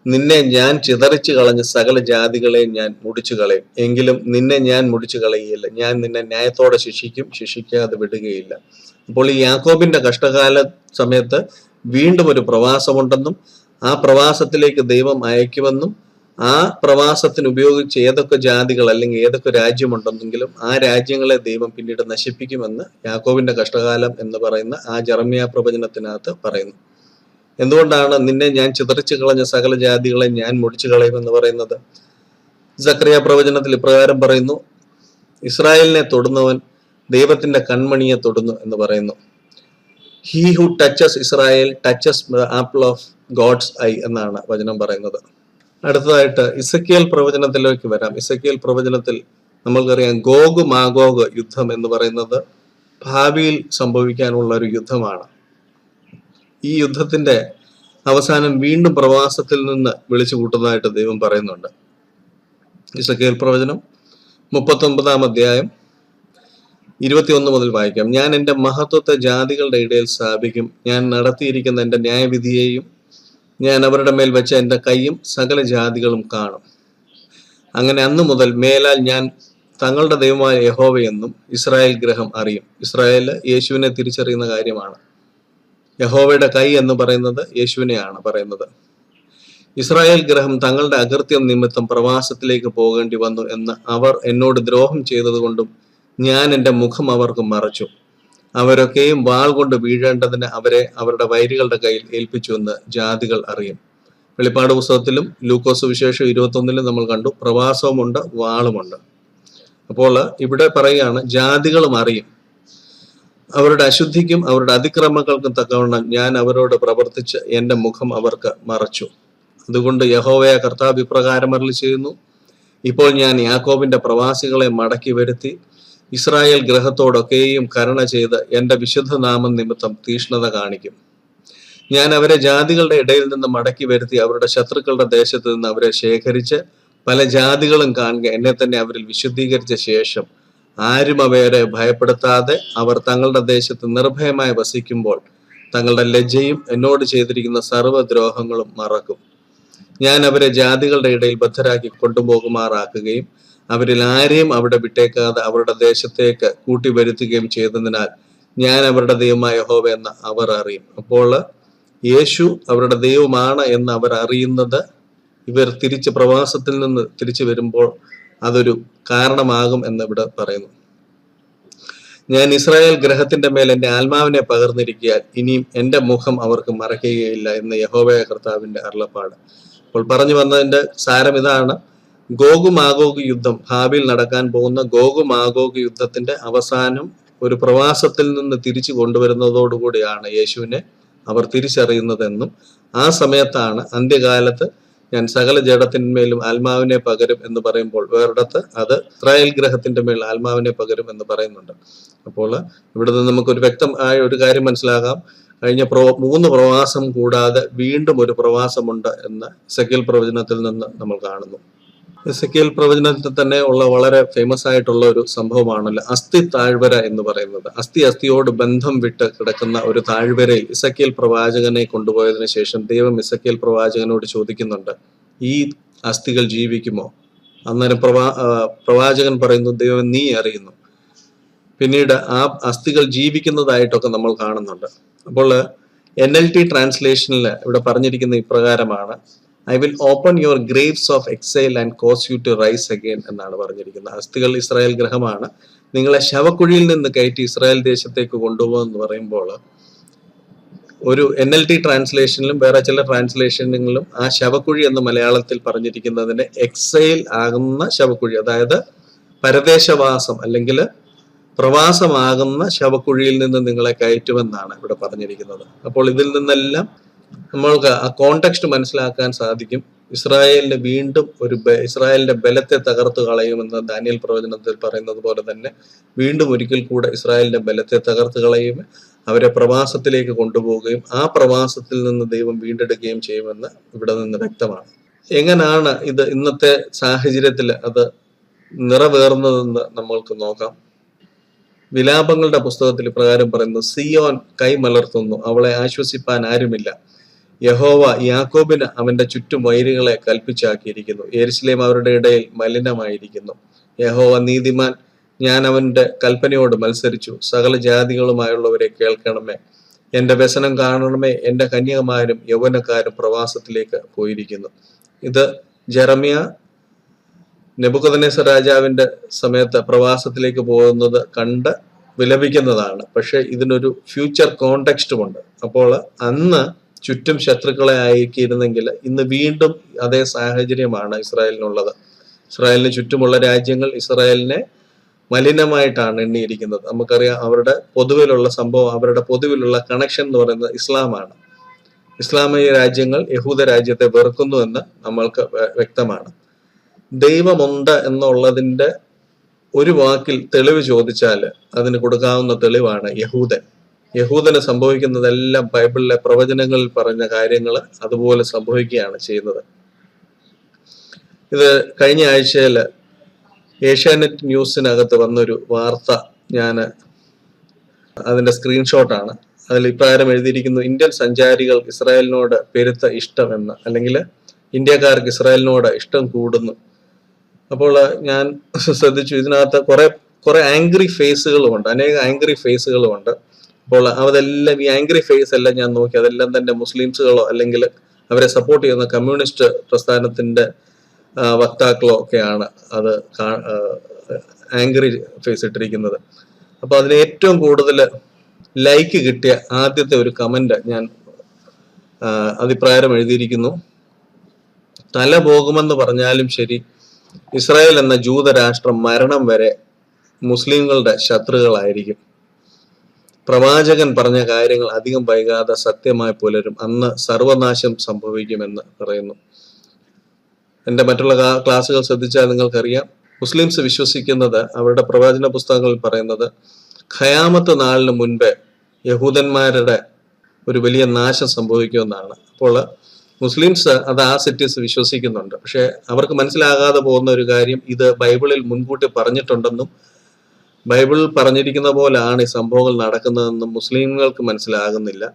നിന്നെ ഞാൻ ചിതറിച്ചു കളഞ്ഞ സകല ജാതികളെയും ഞാൻ മുടിച്ചു കളയും, എങ്കിലും നിന്നെ ഞാൻ മുടിച്ചു കളയുകയില്ല. ഞാൻ നിന്നെ ന്യായത്തോടെ ശിക്ഷിക്കും, ശിക്ഷിക്കാതെ വിടുകയില്ല. അപ്പോൾ ഈ യാക്കോബിന്റെ കഷ്ടകാല സമയത്ത് വീണ്ടും ഒരു പ്രവാസമുണ്ടെന്നും ആ പ്രവാസത്തിലേക്ക് ദൈവം അയക്കുമെന്നും ആ പ്രവാസത്തിന് ഉപയോഗിച്ച് ഏതൊക്കെ ജാതികൾ അല്ലെങ്കിൽ ഏതൊക്കെ രാജ്യമുണ്ടെന്നെങ്കിലും ആ രാജ്യങ്ങളെ ദൈവം പിന്നീട് നശിപ്പിക്കുമെന്ന് യാക്കോബിന്റെ കഷ്ടകാലം എന്ന് പറയുന്ന ആ ജെറമ്യാ പ്രവചനത്തിനകത്ത് പറയുന്നു. എന്തുകൊണ്ടാണ് നിന്നെ ഞാൻ ചിതറിച്ചു കളഞ്ഞ സകല ജാതികളെ ഞാൻ മുടിച്ചു കളയുമെന്ന് പറയുന്നത്? സക്കറിയ പ്രവചനത്തിൽ ഇപ്രകാരം പറയുന്നു: ഇസ്രായേലിനെ തൊടുന്നവൻ ദൈവത്തിന്റെ കൺമണിയെ തൊടുന്നു എന്ന് പറയുന്നു. He who touches Israel touches the apple of God's eye എന്നാണ് വചനം പറയുന്നത്. അടുത്തതായിട്ട് ഇസക്കിയേൽ പ്രവചനത്തിലേക്ക് വരാം. ഇസക്കിയേൽ പ്രവചനത്തിൽ നമ്മൾക്കറിയാം, ഗോഗ് മാഗോഗ് യുദ്ധം എന്ന് പറയുന്നത് ഭാവിയിൽ സംഭവിക്കാനുള്ള ഒരു യുദ്ധമാണ്. ഈ യുദ്ധത്തിന്റെ അവസാനം വീണ്ടും പ്രവാസത്തിൽ നിന്ന് വിളിച്ചു കൂട്ടുന്നതായിട്ട് ദൈവം പറയുന്നുണ്ട്. ഇസക്കിയേൽ പ്രവചനം 39-ാം അധ്യായം 21 മുതൽ വായിക്കാം. ഞാൻ എൻ്റെ മഹത്വത്തെ ജാതികളുടെ ഇടയിൽ സ്ഥാപിക്കും. ഞാൻ നടത്തിയിരിക്കുന്ന എൻ്റെ ന്യായവിധിയെയും ഞാൻ അവരുടെ മേൽ വെച്ച എൻ്റെ കൈയും സകല ജാതികളും കാണും. അങ്ങനെ അന്നു മുതൽ മേലാൽ ഞാൻ തങ്ങളുടെ ദൈവമായ യഹോവയെന്നും ഇസ്രായേൽ ഗൃഹം അറിയും. ഇസ്രായേൽ യേശുവിനെ തിരിച്ചറിയുന്ന കാര്യമാണ്. യഹോവയുടെ കൈ എന്ന് പറയുന്നത് യേശുവിനെയാണ് പറയുന്നത്. ഇസ്രായേൽ ഗൃഹം തങ്ങളുടെ അകൃത്യം നിമിത്തം പ്രവാസത്തിലേക്ക് പോകേണ്ടി വന്നു എന്ന് അവർ എന്നോട് ദ്രോഹം ചെയ്തതുകൊണ്ടും ഞാൻ എൻ്റെ മുഖം അവർക്ക് മറച്ചു. അവരൊക്കെയും വാൾ കൊണ്ട് വീഴേണ്ടതിന് അവരെ അവരുടെ വൈരികളുടെ കയ്യിൽ ഏൽപ്പിച്ചു എന്ന് ജാതികൾ അറിയും. വെളിപ്പാട് പുസ്തകത്തിലും ലൂക്കോസ് വിശേഷം 21 നമ്മൾ കണ്ടു, പ്രവാസവുമുണ്ട്, വാളുമുണ്ട്. അപ്പോൾ ഇവിടെ പറയുകയാണ്, ജാതികളും അറിയും അവരുടെ അശുദ്ധിക്കും അവരുടെ അതിക്രമങ്ങൾക്കും തക്കവണ്ണം ഞാൻ അവരോട് പ്രവർത്തിച്ച് എൻ്റെ മുഖം അവർക്ക് മറച്ചു. അതുകൊണ്ട് യഹോവയായ കർത്താവ് ഇപ്രകാരം അരുളി ചെയ്യുന്നു, ഇപ്പോൾ ഞാൻ യാക്കോബിന്റെ പ്രവാസികളെ മടക്കി വരുത്തി ഇസ്രായേൽ ഗൃഹത്തോടൊക്കെയും കരുണ ചെയ്ത് എൻ്റെ വിശുദ്ധ നാമം നിമിത്തം തീഷ്ണത കാണിക്കും. ഞാൻ അവരെ ജാതികളുടെ ഇടയിൽ നിന്ന് മടക്കി വരുത്തി അവരുടെ ശത്രുക്കളുടെ ദേശത്ത് നിന്ന് അവരെ ശേഖരിച്ച് പല ജാതികളും കാണുക എന്നെ തന്നെ അവരിൽ വിശുദ്ധീകരിച്ച ശേഷം ആരും അവരെ ഭയപ്പെടുത്താതെ അവർ തങ്ങളുടെ ദേശത്ത് നിർഭയമായി വസിക്കുമ്പോൾ തങ്ങളുടെ ലജ്ജയും എന്നോട് ചെയ്തിരിക്കുന്ന സർവ്വദ്രോഹങ്ങളും മറക്കും. ഞാൻ അവരെ ജാതികളുടെ ഇടയിൽ ബദ്ധരാക്കി കൊണ്ടുപോകുമാറാക്കുകയും അവരിൽ ആരെയും അവിടെ വിട്ടേക്കാതെ അവരുടെ ദേശത്തേക്ക് കൂട്ടി വരുത്തുകയും ചെയ്തതിനാൽ ഞാൻ അവരുടെ ദൈവമായ യഹോവ എന്ന് അവർ അറിയും. അപ്പോൾ യേശു അവരുടെ ദൈവമാണ് എന്ന് അവർ അറിയുന്നത് ഇവർ തിരിച്ച് പ്രവാസത്തിൽ നിന്ന് തിരിച്ചു വരുമ്പോൾ അതൊരു കാരണമാകും എന്ന് ഇവിടെ പറയുന്നു. ഞാൻ ഇസ്രായേൽ ഗ്രഹത്തിന്റെ മേൽ എൻ്റെ ആത്മാവിനെ പകർന്നിരിക്കാൻ ഇനിയും എൻ്റെ മുഖം അവർക്ക് മറയ്ക്കുകയില്ല എന്ന് യഹോവയായ കർത്താവിന്റെ അരുളപ്പാട്. അപ്പോൾ പറഞ്ഞു വന്നതിന്റെ സാരം ഇതാണ്, ഗോഗു മാഗോഗ് യുദ്ധം, ഭാവിയിൽ നടക്കാൻ പോകുന്ന ഗോഗു മാഗോഗ് യുദ്ധത്തിന്റെ അവസാനം ഒരു പ്രവാസത്തിൽ നിന്ന് തിരിച്ചു കൊണ്ടുവരുന്നതോടുകൂടിയാണ് യേശുവിനെ അവർ തിരിച്ചറിയുന്നതെന്നും ആ സമയത്താണ് അന്ത്യകാലത്ത് ഞാൻ സകല ജഡത്തിന്മേലും ആത്മാവിനെ പകരും എന്ന് പറയുമ്പോൾ വേറിടത്ത് അത് ഇസ്രായേൽ ഗ്രഹത്തിന്റെ മേൽ ആത്മാവിനെ പകരും എന്ന് പറയുന്നുണ്ട്. അപ്പോൾ ഇവിടെ നിന്ന് നമുക്കൊരു വ്യക്തമായ ഒരു കാര്യം മനസ്സിലാകാം, കഴിഞ്ഞ 3 പ്രവാസം കൂടാതെ വീണ്ടും ഒരു പ്രവാസമുണ്ട് എന്ന് എസെക്കിയേൽ പ്രവചനത്തിൽ നിന്ന് നമ്മൾ കാണുന്നു. എസെക്കിയേൽ പ്രവചനത്തിൽ തന്നെ ഉള്ള വളരെ ഫേമസ് ആയിട്ടുള്ള ഒരു സംഭവമാണല്ലോ അസ്ഥി താഴ്വര എന്ന് പറയുന്നത്. അസ്ഥിയോട് ബന്ധം വിട്ട് കിടക്കുന്ന ഒരു താഴ്വരയിൽ എസെക്കിയേൽ പ്രവാചകനെ കൊണ്ടുപോയതിനു ശേഷം ദൈവം എസെക്കിയേൽ പ്രവാചകനോട് ചോദിക്കുന്നുണ്ട്, ഈ അസ്ഥികൾ ജീവിക്കുമോ? അന്നേരം പ്രവാചകൻ പറയുന്നു, ദൈവം നീ അറിയുന്നു. പിന്നീട് ആ അസ്ഥികൾ ജീവിക്കുന്നതായിട്ടൊക്കെ നമ്മൾ കാണുന്നുണ്ട്. അപ്പോൾ NLT ട്രാൻസ്ലേഷനിൽ ഇവിടെ പറഞ്ഞിരിക്കുന്ന ഇപ്രകാരമാണ്, I will open your graves of exile and cause you to rise again എന്നാണ് പറഞ്ഞിരിക്കുന്നത്. അസ്ഥികൾ ഇസ്രായേൽ ഗ്രഹമാണ്, നിങ്ങളെ ശവക്കുഴിയിൽ നിന്ന് കയറ്റി ഇസ്രായേൽ ദേശത്തേക്ക് കൊണ്ടുപോകുമെന്ന് പറയുമ്പോൾ ഒരു NLT ട്രാൻസ്ലേഷനിലും വേറെ ചില ട്രാൻസ്ലേഷനുകളിലും ആ ശവക്കുഴി എന്ന് മലയാളത്തിൽ പറഞ്ഞിരിക്കുന്നതിന് എക്സൈൽ ആകുന്ന ശവക്കുഴി, അതായത് പരദേശവാസം അല്ലെങ്കിൽ പ്രവാസമാകുന്ന ശവക്കുഴിയിൽ നിന്ന് നിങ്ങളെ കയറ്റുമെന്നാണ് ഇവിടെ പറഞ്ഞിരിക്കുന്നത്. അപ്പോൾ ഇതിൽ നിന്നെല്ലാം നമ്മൾക്ക് ആ കോണ്ടെക്സ്റ്റ് മനസ്സിലാക്കാൻ സാധിക്കും. ഇസ്രായേലിന് വീണ്ടും ഇസ്രായേലിന്റെ ബലത്തെ തകർത്തു കളയുമെന്ന് ദാനിയേൽ പ്രവചനത്തിൽ പറയുന്നത് പോലെ തന്നെ വീണ്ടും ഒരിക്കൽ കൂടെ ഇസ്രായേലിന്റെ ബലത്തെ തകർത്തു കളയും, അവരെ പ്രവാസത്തിലേക്ക് കൊണ്ടുപോവുകയും ആ പ്രവാസത്തിൽ നിന്ന് ദൈവം വീണ്ടെടുക്കുകയും ചെയ്യുമെന്ന് ഇവിടെ നിന്ന് വ്യക്തമാണ്. എങ്ങനെയാണ് ഇത് ഇന്നത്തെ സാഹചര്യത്തിൽ അത് നിറവേറുന്നതെന്ന് നമ്മൾക്ക് നോക്കാം. വിലാപങ്ങളുടെ പുസ്തകത്തിൽ ഇപ്രകാരം പറയുന്നു, സിയോൻ കൈമലർത്തുന്നു, അവളെ ആശ്വസിപ്പാൻ ആരുമില്ല. യഹോവ യാക്കോബിന് അവന്റെ ചുറ്റും വൈരികളെ കൽപ്പിച്ചാക്കിയിരിക്കുന്നു. യെരൂശലേം അവരുടെ ഇടയിൽ മലിനമായിരിക്കുന്നു. യഹോവ നീതിമാൻ, ഞാൻ അവന്റെ കൽപ്പനയോട് മത്സരിച്ചു. സകല ജാതികളുമായുള്ളവരെ കേൾക്കണമേ, എന്റെ വ്യസനം കാണണമേ. എന്റെ കന്യകമാരും യൗവനക്കാരും പ്രവാസത്തിലേക്ക് പോയിരിക്കുന്നു. ഇത് ജെറമ്യ നെബൂഖദ്നേസർ രാജാവിന്റെ സമയത്ത് പ്രവാസത്തിലേക്ക് പോകുന്നത് കണ്ട് വിലപിക്കുന്നതാണ്. പക്ഷെ ഇതിനൊരു ഫ്യൂച്ചർ കോണ്ടെക്സ്റ്റുമുണ്ട്. അപ്പോൾ അന്ന് ചുറ്റും ശത്രുക്കളെ അയക്കിയിരുന്നെങ്കിൽ ഇന്ന് വീണ്ടും അതേ സാഹചര്യമാണ് ഇസ്രായേലിനുള്ളത്. ഇസ്രായേലിന് ചുറ്റുമുള്ള രാജ്യങ്ങൾ ഇസ്രായേലിനെ മലിനമായിട്ടാണ് എണ്ണിയിരിക്കുന്നത്. നമുക്കറിയാം അവരുടെ പൊതുവിലുള്ള സംഭവം, അവരുടെ പൊതുവിലുള്ള കണക്ഷൻ എന്ന് പറയുന്നത് ഇസ്ലാമാണ്. ഇസ്ലാമിക രാജ്യങ്ങൾ യഹൂദ രാജ്യത്തെ വെറുക്കുന്നു എന്ന് നമ്മൾക്ക് വ്യക്തമാണ്. ദൈവമുണ്ട് എന്നുള്ളതിന്റെ ഒരു വാക്കിൽ തെളിവ് ചോദിച്ചാൽ അതിന് കൊടുക്കാവുന്ന തെളിവാണ് യഹൂദൻ. യഹൂദന് സംഭവിക്കുന്നതെല്ലാം ബൈബിളിലെ പ്രവചനങ്ങളിൽ പറഞ്ഞ കാര്യങ്ങൾ അതുപോലെ സംഭവിക്കുകയാണ് ചെയ്യുന്നത്. ഇത് കഴിഞ്ഞ ആഴ്ചയിൽ ഏഷ്യാനെറ്റ് ന്യൂസിനകത്ത് വന്നൊരു വാർത്ത, ഞാൻ അതിന്റെ സ്ക്രീൻഷോട്ടാണ്. അതിൽ ഇപ്രകാരം എഴുതിയിരിക്കുന്നു, ഇന്ത്യൻ സഞ്ചാരികൾ ഇസ്രായേലിനോട് പെരുത്ത ഇഷ്ടം എന്ന്, അല്ലെങ്കിൽ ഇന്ത്യക്കാർക്ക് ഇസ്രായേലിനോട് ഇഷ്ടം കൂടുന്നു അപ്പോൾ ഞാൻ ശ്രദ്ധിച്ചു, ഇതിനകത്ത് കുറെ ആംഗ്രി ഫേസുകളുമുണ്ട്, അനേക ആംഗ്രി ഫേസുകളുമുണ്ട്. അപ്പോൾ അതെല്ലാം, ഈ ആംഗ്രി ഫേസ് എല്ലാം ഞാൻ നോക്കി, അതെല്ലാം തന്നെ മുസ്ലിംസുകളോ അല്ലെങ്കിൽ അവരെ സപ്പോർട്ട് ചെയ്യുന്ന കമ്മ്യൂണിസ്റ്റ് പ്രസ്ഥാനത്തിന്റെ വക്താക്കളോ ഒക്കെയാണ് അത് ആംഗ്രി ഫേസ് ഇട്ടിരിക്കുന്നത്. അപ്പൊ അതിന് ഏറ്റവും കൂടുതൽ ലൈക്ക് കിട്ടിയ ആദ്യത്തെ ഒരു കമന്റ് ഞാൻ അഭിപ്രായം എഴുതിയിരിക്കുന്നു. തല പോകുമെന്ന് പറഞ്ഞാലും ശരി, ഇസ്രായേൽ എന്ന ജൂതരാഷ്ട്രം മരണം വരെ മുസ്ലിങ്ങളുടെ ശത്രുക്കളായിരിക്കും. പ്രവാചകൻ പറഞ്ഞ കാര്യങ്ങൾ അധികം വൈകാതെ സത്യമായി പുലരും, അന്ന് സർവനാശം സംഭവിക്കുമെന്ന് പറയുന്നു. എൻ്റെ മറ്റുള്ള ക്ലാസ്സുകൾ ശ്രദ്ധിച്ചാൽ നിങ്ങൾക്കറിയാം, മുസ്ലിംസ് വിശ്വസിക്കുന്നത്, അവരുടെ പ്രവാചന പുസ്തകങ്ങളിൽ പറയുന്നത്, ഖയാമത്ത് നാളിന് മുൻപേ യഹൂദന്മാരുടെ ഒരു വലിയ നാശം സംഭവിക്കുമെന്നാണ്. അപ്പോൾ മുസ്ലിംസ് അത് ആ സെറ്റിസ് വിശ്വസിക്കുന്നുണ്ട്. പക്ഷെ അവർക്ക് മനസ്സിലാകാതെ പോകുന്ന ഒരു കാര്യം, ഇത് ബൈബിളിൽ മുൻകൂട്ടി പറഞ്ഞിട്ടുണ്ടെന്നും ബൈബിളിൽ പറഞ്ഞിരിക്കുന്ന പോലെയാണ് ഈ സംഭവങ്ങൾ നടക്കുന്നതെന്നും മുസ്ലിങ്ങൾക്ക് മനസ്സിലാകുന്നില്ല.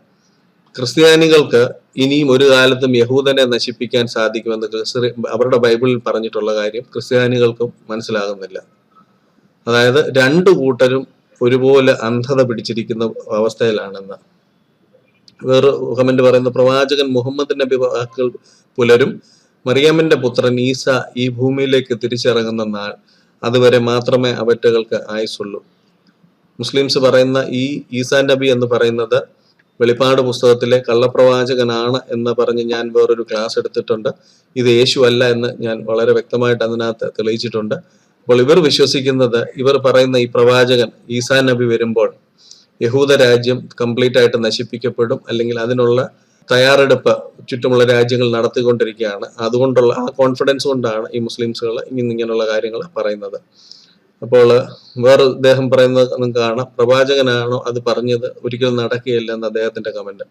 ക്രിസ്ത്യാനികൾക്ക് ഇനിയും ഒരു കാലത്തും യഹൂദനെ നശിപ്പിക്കാൻ സാധിക്കുമെന്ന് അവരുടെ ബൈബിളിൽ പറഞ്ഞിട്ടുള്ള കാര്യം ക്രിസ്ത്യാനികൾക്കും മനസ്സിലാകുന്നില്ല. അതായത് രണ്ടു കൂട്ടരും ഒരുപോലെ അന്ധത പിടിച്ചിരിക്കുന്ന അവസ്ഥയിലാണെന്ന്. വേറെ കമന്റ് പറയുന്ന, പ്രവാചകൻ മുഹമ്മദ് നബി വാക്കുകൾ പുലരും, മറിയമ്മിന്റെ പുത്രൻ ഈസ ഈ ഭൂമിയിലേക്ക് തിരിച്ചിറങ്ങുന്ന നാൾ, അതുവരെ മാത്രമേ അവറ്റകൾക്ക് ആയുസുള്ളൂ. മുസ്ലിംസ് പറയുന്ന ഈ ഈസാ നബി എന്ന് പറയുന്നത് വെളിപ്പാട് പുസ്തകത്തിലെ കള്ളപ്രവാചകനാണ് എന്ന് പറഞ്ഞ് ഞാൻ വേറൊരു ക്ലാസ് എടുത്തിട്ടുണ്ട്. ഇത് യേശു അല്ല എന്ന് ഞാൻ വളരെ വ്യക്തമായിട്ട് അതിനകത്ത് തെളിയിച്ചിട്ടുണ്ട്. അപ്പോൾ ഇവർ വിശ്വസിക്കുന്നത്, ഇവർ പറയുന്ന ഈ പ്രവാചകൻ ഈസാ നബി വരുമ്പോൾ യഹൂദ രാജ്യം കംപ്ലീറ്റ് ആയിട്ട് നശിപ്പിക്കപ്പെടും, അല്ലെങ്കിൽ അതിനുള്ള തയ്യാറെടുപ്പ് ചുറ്റുമുള്ള രാജ്യങ്ങൾ നടത്തിക്കൊണ്ടിരിക്കുകയാണ്. അതുകൊണ്ടുള്ള ആ കോൺഫിഡൻസ് കൊണ്ടാണ് ഈ മുസ്ലിംസുകൾ ഇങ്ങനെയുള്ള കാര്യങ്ങൾ പറയുന്നത്. അപ്പോൾ വേറെ അദ്ദേഹം പറയുന്നത് നിങ്ങൾക്ക് കാണാം, പ്രവാചകനാണോ അത് പറഞ്ഞത്, ഒരിക്കലും നടക്കുകയില്ല എന്ന് അദ്ദേഹത്തിന്റെ കമന്റ്.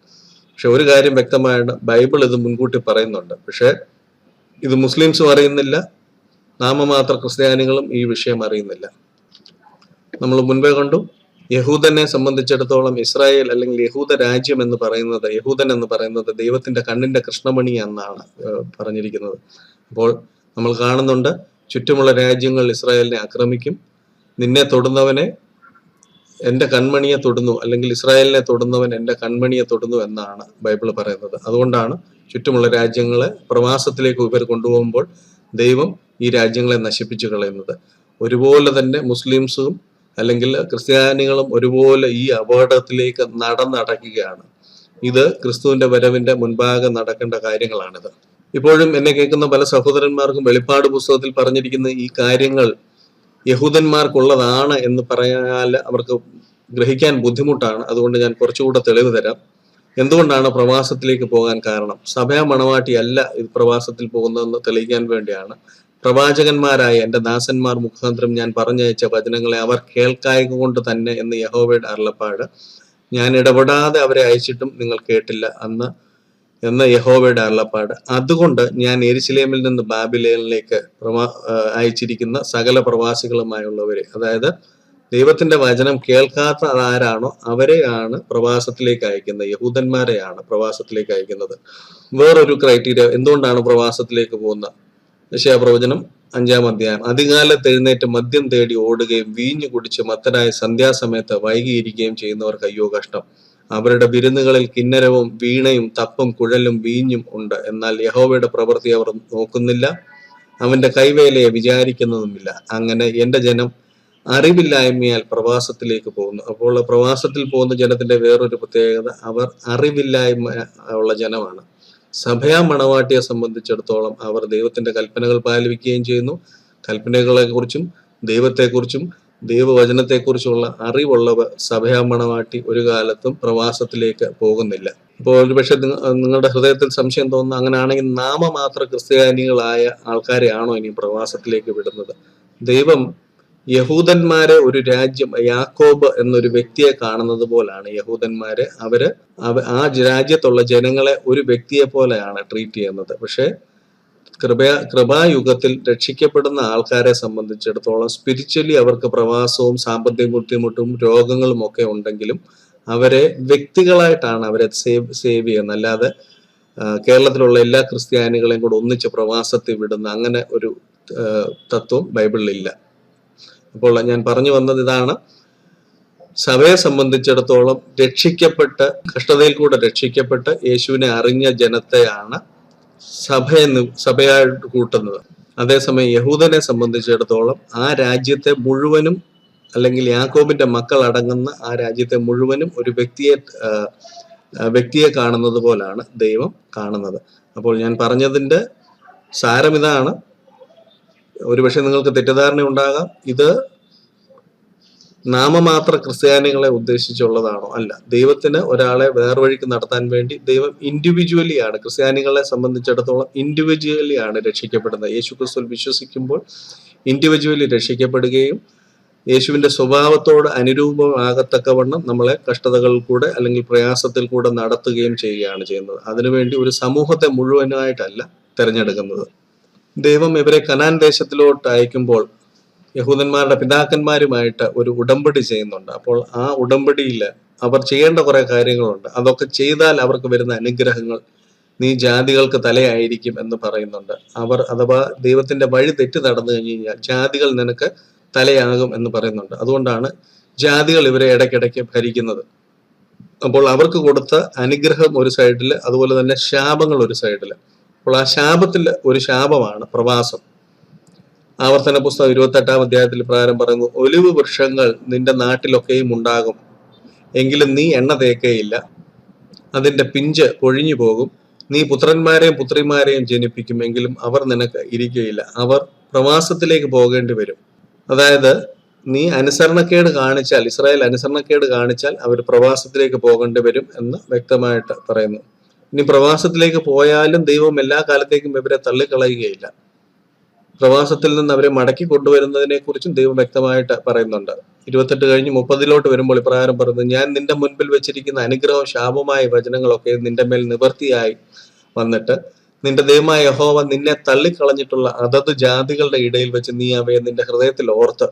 പക്ഷെ ഒരു കാര്യം വ്യക്തമായിട്ട്, ബൈബിൾ ഇത് മുൻകൂട്ടി പറയുന്നുണ്ട്. പക്ഷെ ഇത് മുസ്ലിംസും അറിയുന്നില്ല, നാമമാത്ര ക്രിസ്ത്യാനികളും ഈ വിഷയം അറിയുന്നില്ല. നമ്മൾ മുൻപേ കണ്ടു, യഹൂദനെ സംബന്ധിച്ചിടത്തോളം ഇസ്രായേൽ അല്ലെങ്കിൽ യഹൂദ രാജ്യം എന്ന് പറയുന്നത്, യഹൂദൻ എന്ന് പറയുന്നത് ദൈവത്തിന്റെ കണ്ണിന്റെ കൃഷ്ണമണി എന്നാണ് പറഞ്ഞിരിക്കുന്നത്. അപ്പോൾ നമ്മൾ കാണുന്നുണ്ട്, ചുറ്റുമുള്ള രാജ്യങ്ങൾ ഇസ്രായേലിനെ ആക്രമിക്കും, നിന്നെ തൊടുന്നവനെ എന്റെ കൺമണിയെ തൊടുന്നു, അല്ലെങ്കിൽ ഇസ്രായേലിനെ തൊടുന്നവൻ എന്റെ കൺമണിയെ തൊടുന്നു എന്നാണ് ബൈബിൾ പറയുന്നത്. അതുകൊണ്ടാണ് ചുറ്റുമുള്ള രാജ്യങ്ങളെ പ്രവാസത്തിലേക്ക് ഇവർ കൊണ്ടുപോകുമ്പോൾ ദൈവം ഈ രാജ്യങ്ങളെ നശിപ്പിച്ചു കളയുന്നത്. ഒരുപോലെ തന്നെ മുസ്ലിംസും അല്ലെങ്കിൽ ക്രിസ്ത്യാനികളും ഒരുപോലെ ഈ അപകടത്തിലേക്ക് നടക്കുകയാണ്. ഇത് ക്രിസ്തുവിന്റെ വരവിന്റെ മുൻപാകെ നടക്കേണ്ട കാര്യങ്ങളാണിത്. ഇപ്പോഴും എന്നെ കേൾക്കുന്ന പല സഹോദരന്മാർക്കും വെളിപ്പാട് പുസ്തകത്തിൽ പറഞ്ഞിരിക്കുന്ന ഈ കാര്യങ്ങൾ യഹൂദന്മാർക്കുള്ളതാണ് എന്ന് പറയാൻ അവർക്ക് ഗ്രഹിക്കാൻ ബുദ്ധിമുട്ടാണ്. അതുകൊണ്ട് ഞാൻ കുറച്ചുകൂടെ തെളിവ് തരാം. എന്തുകൊണ്ടാണ് പ്രവാസത്തിലേക്ക് പോകാൻ കാരണം? സഭയാ മണവാട്ടി അല്ല ഇത് പ്രവാസത്തിൽ പോകുന്നതെന്ന് തെളിയിക്കാൻ വേണ്ടിയാണ്. പ്രവാചകന്മാരായ എൻ്റെ ദാസന്മാർ മുഖാന്തരം ഞാൻ പറഞ്ഞയച്ച വചനങ്ങളെ അവർ കേൾക്കായക കൊണ്ട് തന്നെ എന്ന് യഹോവയുടെ അരുളപ്പാട്. ഞാൻ ഇടപെടാതെ അവരെ അയച്ചിട്ടും നിങ്ങൾ കേട്ടില്ല എന്ന യഹോവയുടെ അരുളപ്പാട്. അതുകൊണ്ട് ഞാൻ യെരുശലേമിൽ നിന്ന് ബാബിലോണിലേക്ക് അയച്ചിരിക്കുന്ന സകല പ്രവാസികളുമായുള്ളവരെ, അതായത് ദൈവത്തിന്റെ വചനം കേൾക്കാത്ത ആരാണോ അവരെയാണ് പ്രവാസത്തിലേക്ക് അയക്കുന്നത്, യഹൂദന്മാരെയാണ് പ്രവാസത്തിലേക്ക് അയക്കുന്നത്. വേറൊരു ക്രൈറ്റീരിയ, എന്തുകൊണ്ടാണ് പ്രവാസത്തിലേക്ക് പോകുന്നത്? യെശയ്യാപ്രവചനം 5-ാം അധ്യായം, അതികാലത്ത് എഴുന്നേറ്റ് മദ്യം തേടി ഓടുകയും വീഞ്ഞു കുടിച്ച് മത്തരായ സന്ധ്യാസമയത്ത് വൈകിയിരിക്കുകയും ചെയ്യുന്നവർക്ക് അയ്യോ കഷ്ടം. അവരുടെ വിരുന്നുകളിൽ കിന്നരവും വീണയും തപ്പും കുഴലും വീഞ്ഞും ഉണ്ട്, എന്നാൽ യഹോവയുടെ പ്രവൃത്തി അവർ നോക്കുന്നില്ല, അവന്റെ കൈവേലയെ വിചാരിക്കുന്നതുമില്ല. അങ്ങനെ എന്റെ ജനം അറിവില്ലായ്മയാൽ പ്രവാസത്തിലേക്ക് പോകുന്നു. അപ്പോൾ പ്രവാസത്തിൽ പോകുന്ന ജനത്തിന്റെ വേറൊരു പ്രത്യേകത, അവർ അറിവില്ലായ്മ ഉള്ള ജനമാണ്. സഭയാ മണവാട്ടിയെ സംബന്ധിച്ചിടത്തോളം അവർ ദൈവത്തിന്റെ കൽപ്പനകൾ പാലിക്കുകയും ചെയ്യുന്നു. കൽപ്പനകളെ കുറിച്ചും ദൈവത്തെക്കുറിച്ചും ദൈവവചനത്തെക്കുറിച്ചുള്ള അറിവുള്ളവർ സഭയാ മണവാട്ടി ഒരു കാലത്തും പ്രവാസത്തിലേക്ക് പോകുന്നില്ല. ഇപ്പോൾ ഒരുപക്ഷെ നിങ്ങളുടെ ഹൃദയത്തിൽ സംശയം തോന്നുന്ന, അങ്ങനെയാണെങ്കിൽ നാമമാത്ര ക്രിസ്ത്യാനികളായ ആൾക്കാരെയാണോ ഇനി പ്രവാസത്തിലേക്ക് വിടുന്നത്? ദൈവം യഹൂദന്മാരെ ഒരു രാജ്യം, യാക്കോബ് എന്നൊരു വ്യക്തിയെ കാണുന്നത് പോലാണ് യഹൂദന്മാരെ. ആ രാജ്യത്തുള്ള ജനങ്ങളെ ഒരു വ്യക്തിയെ പോലെയാണ് ട്രീറ്റ് ചെയ്യുന്നത്. പക്ഷെ കൃപായുഗത്തിൽ രക്ഷിക്കപ്പെടുന്ന ആൾക്കാരെ സംബന്ധിച്ചിടത്തോളം സ്പിരിച്വലി അവർക്ക് പ്രവാസവും സാമ്പത്തിക ബുദ്ധിമുട്ടും രോഗങ്ങളും ഒക്കെ ഉണ്ടെങ്കിലും അവരെ വ്യക്തികളായിട്ടാണ് അവരെ സേവ് ചെയ്യുന്നത്. അല്ലാതെ കേരളത്തിലുള്ള എല്ലാ ക്രിസ്ത്യാനികളെയും കൂടെ ഒന്നിച്ച് പ്രവാസത്തിൽ വിടുന്ന അങ്ങനെ ഒരു തത്വം ബൈബിളിലില്ല. അപ്പോൾ ഞാൻ പറഞ്ഞു വന്നത് ഇതാണ്, സഭയെ സംബന്ധിച്ചിടത്തോളം രക്ഷിക്കപ്പെട്ട് കഷ്ടതയിൽ കൂടെ രക്ഷിക്കപ്പെട്ട് യേശുവിനെ അറിഞ്ഞ ജനത്തെയാണ് സഭയായിട്ട് കൂട്ടുന്നത്. അതേസമയം യഹൂദനെ സംബന്ധിച്ചിടത്തോളം ആ രാജ്യത്തെ മുഴുവനും, അല്ലെങ്കിൽ യാക്കോബിന്റെ മക്കൾ അടങ്ങുന്ന ആ രാജ്യത്തെ മുഴുവനും ഒരു വ്യക്തിയെ കാണുന്നത് പോലാണ് ദൈവം കാണുന്നത്. അപ്പോൾ ഞാൻ പറഞ്ഞതിന്റെ സാരം ഇതാണ്. ഒരുപക്ഷെ നിങ്ങൾക്ക് തെറ്റിദ്ധാരണ ഉണ്ടാകാം, ഇത് നാമമാത്ര ക്രിസ്ത്യാനികളെ ഉദ്ദേശിച്ചുള്ളതാണോ? അല്ല. ദൈവത്തിന് ഒരാളെ വേർവഴിക്ക് നടത്താൻ വേണ്ടി ദൈവം ഇൻഡിവിജ്വലി ആണ്, ക്രിസ്ത്യാനികളെ സംബന്ധിച്ചിടത്തോളം ഇൻഡിവിജ്വലി ആണ് രക്ഷിക്കപ്പെടുന്നത്. യേശു ക്രിസ്തുവിൽ വിശ്വസിക്കുമ്പോൾ ഇൻഡിവിജ്വലി രക്ഷിക്കപ്പെടുകയും യേശുവിന്റെ സ്വഭാവത്തോട് അനുരൂപമാകത്തക്കവണ്ണം നമ്മളെ കഷ്ടതകളിൽ കൂടെ അല്ലെങ്കിൽ പ്രയാസത്തിൽ കൂടെ നടത്തുകയും ചെയ്യുകയാണ് ചെയ്യുന്നത്. അതിനുവേണ്ടി ഒരു സമൂഹത്തെ മുഴുവനായിട്ടല്ല തിരഞ്ഞെടുക്കുന്നത്. ദൈവം ഇവരെ കനാൻ ദേശത്തിലോട്ട് അയക്കുമ്പോൾ യഹൂദന്മാരുടെ പിതാക്കന്മാരുമായിട്ട് ഒരു ഉടമ്പടി ചെയ്യുന്നുണ്ട്. അപ്പോൾ ആ ഉടമ്പടിയിൽ അവർ ചെയ്യേണ്ട കുറെ കാര്യങ്ങളുണ്ട്. അതൊക്കെ ചെയ്താൽ അവർക്ക് വരുന്ന അനുഗ്രഹങ്ങൾ, നീ ജാതികൾക്ക് തലയായിരിക്കും എന്ന് പറയുന്നുണ്ട്. അവർ അഥവാ ദൈവത്തിന്റെ വഴി തെറ്റി നടന്നു കഴിഞ്ഞു കഴിഞ്ഞാൽ ജാതികൾ നിനക്ക് തലയാകും എന്ന് പറയുന്നുണ്ട്. അതുകൊണ്ടാണ് ജാതികൾ ഇവരെ ഇടയ്ക്കിടയ്ക്ക് ഭരിക്കുന്നത്. അപ്പോൾ അവർക്ക് കൊടുത്ത അനുഗ്രഹം ഒരു സൈഡില്, അതുപോലെ തന്നെ ശാപങ്ങൾ ഒരു സൈഡില്. അപ്പോൾ ആ ശാപത്തിൽ ഒരു ശാപമാണ് പ്രവാസം. ആവർത്തന പുസ്തകം 28-ാം അധ്യായത്തിൽ പ്രകാരം പറയുന്നു, ഒലിവ് വൃക്ഷങ്ങൾ നിന്റെ നാട്ടിലൊക്കെയും ഉണ്ടാകും, എങ്കിലും നീ എണ്ണ തേക്കയില്ല, അതിന്റെ പിഞ്ച് പൊഴിഞ്ഞു പോകും. നീ പുത്രന്മാരെയും പുത്രിമാരെയും ജനിപ്പിക്കും, എങ്കിലും അവർ നിനക്ക് ഇരിക്കുകയില്ല. അവർ പ്രവാസത്തിലേക്ക് പോകേണ്ടി വരും. അതായത് നീ അനുസരണക്കേട് കാണിച്ചാൽ, ഇസ്രായേൽ അനുസരണക്കേട് കാണിച്ചാൽ അവർ പ്രവാസത്തിലേക്ക് പോകേണ്ടി വരും എന്ന് വ്യക്തമായിട്ട് പറയുന്നു. ഇനി പ്രവാസത്തിലേക്ക് പോയാലും ദൈവം എല്ലാ കാലത്തേക്കും ഇവരെ തള്ളിക്കളയുകയില്ല. പ്രവാസത്തിൽ നിന്ന് അവരെ മടക്കി കൊണ്ടുവരുന്നതിനെ കുറിച്ചും ദൈവം വ്യക്തമായിട്ട് പറയുന്നുണ്ട്. 28 കഴിഞ്ഞ് 30 വരുമ്പോൾ ഇപ്രകാരം പറയുന്നത്, ഞാൻ നിന്റെ മുൻപിൽ വെച്ചിരിക്കുന്ന അനുഗ്രഹവും ശാപമായ വചനങ്ങളൊക്കെ നിന്റെ മേൽ നിവർത്തിയായി വന്നിട്ട് നിന്റെ ദൈവമായ യഹോവ നിന്നെ തള്ളിക്കളഞ്ഞിട്ടുള്ള അതത് ജാതികളുടെ ഇടയിൽ വെച്ച് നീ അവയെ നിന്റെ ഹൃദയത്തിൽ ഓർത്ത്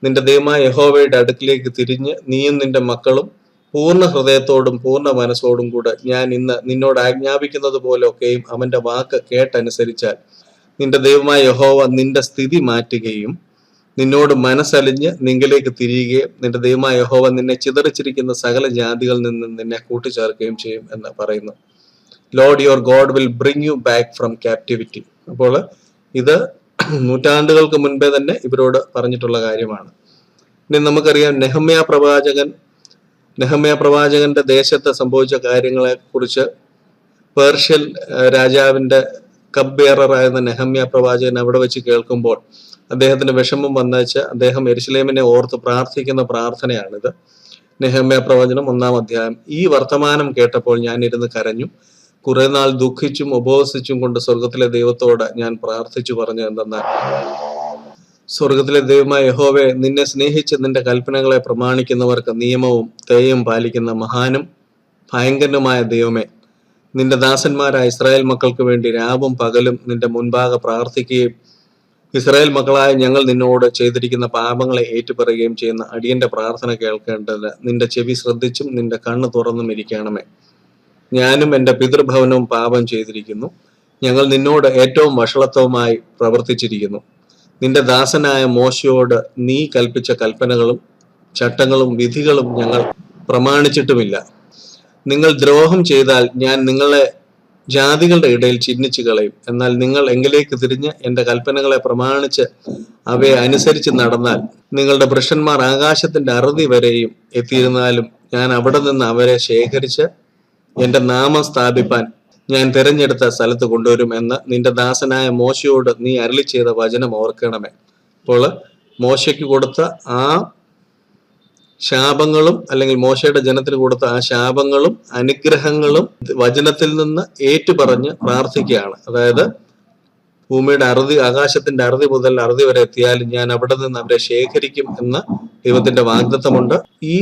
നിന്റെ ദൈവമായ യഹോവയുടെ അടുക്കിലേക്ക് തിരിഞ്ഞ് നീയും നിന്റെ മക്കളും പൂർണ്ണ ഹൃദയത്തോടും പൂർണ്ണ മനസ്സോടും കൂടെ ഞാൻ ഇന്ന് നിന്നോട് ആജ്ഞാപിക്കുന്നത് പോലെയൊക്കെയും അവന്റെ വാക്ക് കേട്ടനുസരിച്ചാൽ നിന്റെ ദൈവമായ യഹോവ നിന്റെ സ്ഥിതി മാറ്റുകയും നിന്നോട് മനസ്സലിഞ്ഞ് നിങ്കിലേക്ക് തിരിയുകയും നിന്റെ ദൈവമായ യഹോവ നിന്നെ ചിതറിച്ചിരിക്കുന്ന സകല ജാതികളിൽ നിന്ന് നിന്നെ കൂട്ടിച്ചേർക്കുകയും ചെയ്യും എന്ന് പറയുന്നു. Lord your God will bring you back from captivity. അപ്പോൾ ഇത് നൂറ്റാണ്ടുകൾക്ക് മുൻപേ തന്നെ ഇവരോട് പറഞ്ഞിട്ടുള്ള കാര്യമാണ്. ഇനി നമുക്കറിയാം, നെഹമ്യാ പ്രവാചകന്റെ ദേശത്ത് സംഭവിച്ച കാര്യങ്ങളെ കുറിച്ച് പേർഷ്യൻ രാജാവിന്റെ കപ്പ് ബെയറായിരുന്ന നെഹമ്യാ പ്രവാചകൻ അവിടെ വെച്ച് കേൾക്കുമ്പോൾ അദ്ദേഹത്തിന് വിഷമം വന്നേച്ച് അദ്ദേഹം യെരുശലേമിനെ ഓർത്ത് പ്രാർത്ഥിക്കുന്ന പ്രാർത്ഥനയാണിത്. നെഹമ്യാ പ്രവചനം 1-ാം അധ്യായം. ഈ വർത്തമാനം കേട്ടപ്പോൾ ഞാൻ ഇരുന്ന് കരഞ്ഞു, കുറെ നാൾ ദുഃഖിച്ചും ഉപവസിച്ചും കൊണ്ട് സ്വർഗത്തിലെ ദൈവത്തോട് ഞാൻ പ്രാർത്ഥിച്ചു പറഞ്ഞു എന്തെന്നാൽ, സ്വർഗത്തിലെ ദൈവമായ യഹോവേ, നിന്നെ സ്നേഹിച്ച് നിന്റെ കൽപ്പനകളെ പ്രമാണിക്കുന്നവർക്ക് നിയമവും ദയയും പാലിക്കുന്ന മഹാനും ഭയങ്കരനുമായ ദൈവമേ, നിന്റെ ദാസന്മാരായ ഇസ്രായേൽ മക്കൾക്ക് വേണ്ടി രാവും പകലും നിന്റെ മുൻപാകെ പ്രാർത്ഥിക്കുകയും ഇസ്രായേൽ മക്കളായ ഞങ്ങൾ നിന്നോട് ചെയ്തിരിക്കുന്ന പാപങ്ങളെ ഏറ്റുപറയുകയും ചെയ്യുന്ന അടിയന്റെ പ്രാർത്ഥന കേൾക്കേണ്ടത് നിന്റെ ചെവി ശ്രദ്ധിച്ചും നിന്റെ കണ്ണ് തുറന്നും ഇരിക്കണമേ. ഞാനും എൻ്റെ പിതൃഭവനവും പാപം ചെയ്തിരിക്കുന്നു. ഞങ്ങൾ നിന്നോട് ഏറ്റവും വഷളത്വമായി പ്രവർത്തിച്ചിരിക്കുന്നു. നിന്റെ ദാസനായ മോശയോട് നീ കൽപ്പിച്ച കൽപ്പനകളും ചട്ടങ്ങളും വിധികളും ഞങ്ങൾ പ്രമാണിച്ചിട്ടുമില്ല. നിങ്ങൾ ദ്രോഹം ചെയ്താൽ ഞാൻ നിങ്ങളെ ജാതികളുടെ ഇടയിൽ ചിഹ്നിച്ചു കളയും. എന്നാൽ നിങ്ങൾ എങ്കിലേക്ക് തിരിഞ്ഞ് എൻ്റെ കൽപ്പനകളെ പ്രമാണിച്ച് അവയെ അനുസരിച്ച് നടന്നാൽ നിങ്ങളുടെ പുരുഷന്മാർ ആകാശത്തിന്റെ അറുതി വരെയും എത്തിയിരുന്നാലും ഞാൻ അവിടെ നിന്ന് അവരെ ശേഖരിച്ച് എൻ്റെ നാമം സ്ഥാപിപ്പാൻ ഞാൻ തിരഞ്ഞെടുത്ത സ്ഥലത്ത് കൊണ്ടുവരും എന്ന് നിന്റെ ദാസനായ മോശയോട് നീ അരുളി ചെയ്ത വചനം ഓർക്കണമേ. അപ്പോൾ മോശയ്ക്ക് കൊടുത്ത ആ ശാപങ്ങളും, അല്ലെങ്കിൽ മോശയുടെ ജനത്തിന് കൊടുത്ത ആ ശാപങ്ങളും അനുഗ്രഹങ്ങളും വചനത്തിൽ നിന്ന് ഏറ്റുപറഞ്ഞ് പ്രാർത്ഥിക്കുകയാണ്. അതായത് ഭൂമിയുടെ അറുതി, ആകാശത്തിന്റെ അറുതി മുതൽ അറുതി വരെ എത്തിയാലും ഞാൻ അവിടെ നിന്ന് അവരെ ശേഖരിക്കും എന്ന ദൈവത്തിന്റെ വാഗ്ദത്തമുണ്ട്. ഈ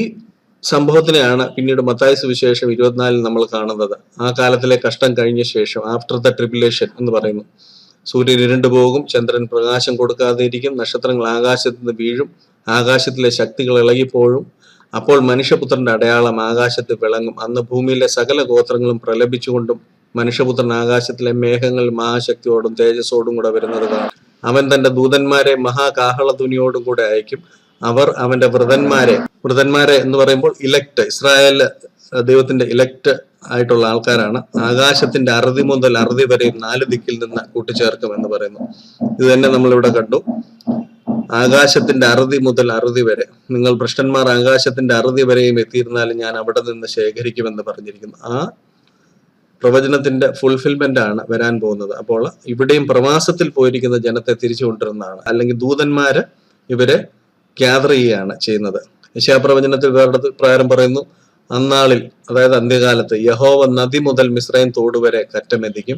സംഭവത്തിനെയാണ് പിന്നീട് മത്തായി സുവിശേഷം 24 നമ്മൾ കാണുന്നത്. ആ കാലത്തിലെ കഷ്ടം കഴിഞ്ഞ ശേഷം, ആഫ്റ്റർ ദ ട്രിബുലേഷൻ എന്ന് പറയുന്നു. സൂര്യൻ ഇരുണ്ടു പോകും, ചന്ദ്രൻ പ്രകാശം കൊടുക്കാതെ ഇരിക്കും, നക്ഷത്രങ്ങൾ ആകാശത്ത് നിന്ന് വീഴും, ആകാശത്തിലെ ശക്തികൾ ഇളകിപ്പോഴും. അപ്പോൾ മനുഷ്യപുത്രന്റെ അടയാളം ആകാശത്ത് വിളങ്ങും. അന്ന് ഭൂമിയിലെ സകല ഗോത്രങ്ങളും പ്രലപിച്ചുകൊണ്ടും മനുഷ്യപുത്രൻ ആകാശത്തിലെ മേഘങ്ങൾ മഹാശക്തിയോടും തേജസ്സോടും കൂടെ വരുന്നത് കാണും. അവൻ തന്റെ ദൂതന്മാരെ മഹാകാഹള ധ്വനിയോടും കൂടെ അയക്കും. അവർ അവന്റെ വൃതന്മാരെ എന്ന് പറയുമ്പോൾ ഇലക്ട്, ഇസ്രായേൽ ദൈവത്തിന്റെ ഇലക്ട് ആയിട്ടുള്ള ആൾക്കാരാണ്. ആകാശത്തിന്റെ അറുതി മുതൽ അറുതി വരെയും 4 ദിക്കിൽ നിന്ന് കൂട്ടിച്ചേർക്കും എന്ന് പറയുന്നു. ഇത് തന്നെ നമ്മളിവിടെ കണ്ടു. ആകാശത്തിന്റെ അറുതി മുതൽ അറുതി വരെ, നിങ്ങൾ ഭ്രഷ്ടന്മാർ ആകാശത്തിന്റെ അറുതി വരെയും എത്തിയിരുന്നാലും ഞാൻ അവിടെ നിന്ന് ശേഖരിക്കുമെന്ന് പറഞ്ഞിരിക്കുന്നു. ആ പ്രവചനത്തിന്റെ ഫുൾഫിൽമെന്റ് ആണ് വരാൻ പോകുന്നത്. അപ്പോൾ ഇവിടെയും പ്രവാസത്തിൽ പോയിരിക്കുന്ന ജനത്തെ തിരിച്ചു കൊണ്ടുവരുന്നതാണ്, അല്ലെങ്കിൽ ദൂതന്മാര് ഇവരെ ഗ്യാദർ ചെയ്യുകയാണ് ചെയ്യുന്നത്. യെശയ്യാപ്രവചനത്തിൽ വേറെ പ്രകാരം പറയുന്നു, അന്നാളിൽ, അതായത് അന്ത്യകാലത്ത്, യഹോവ നദി മുതൽ മിസ്രയീം തോട് വരെ കറ്റമെതിക്കും.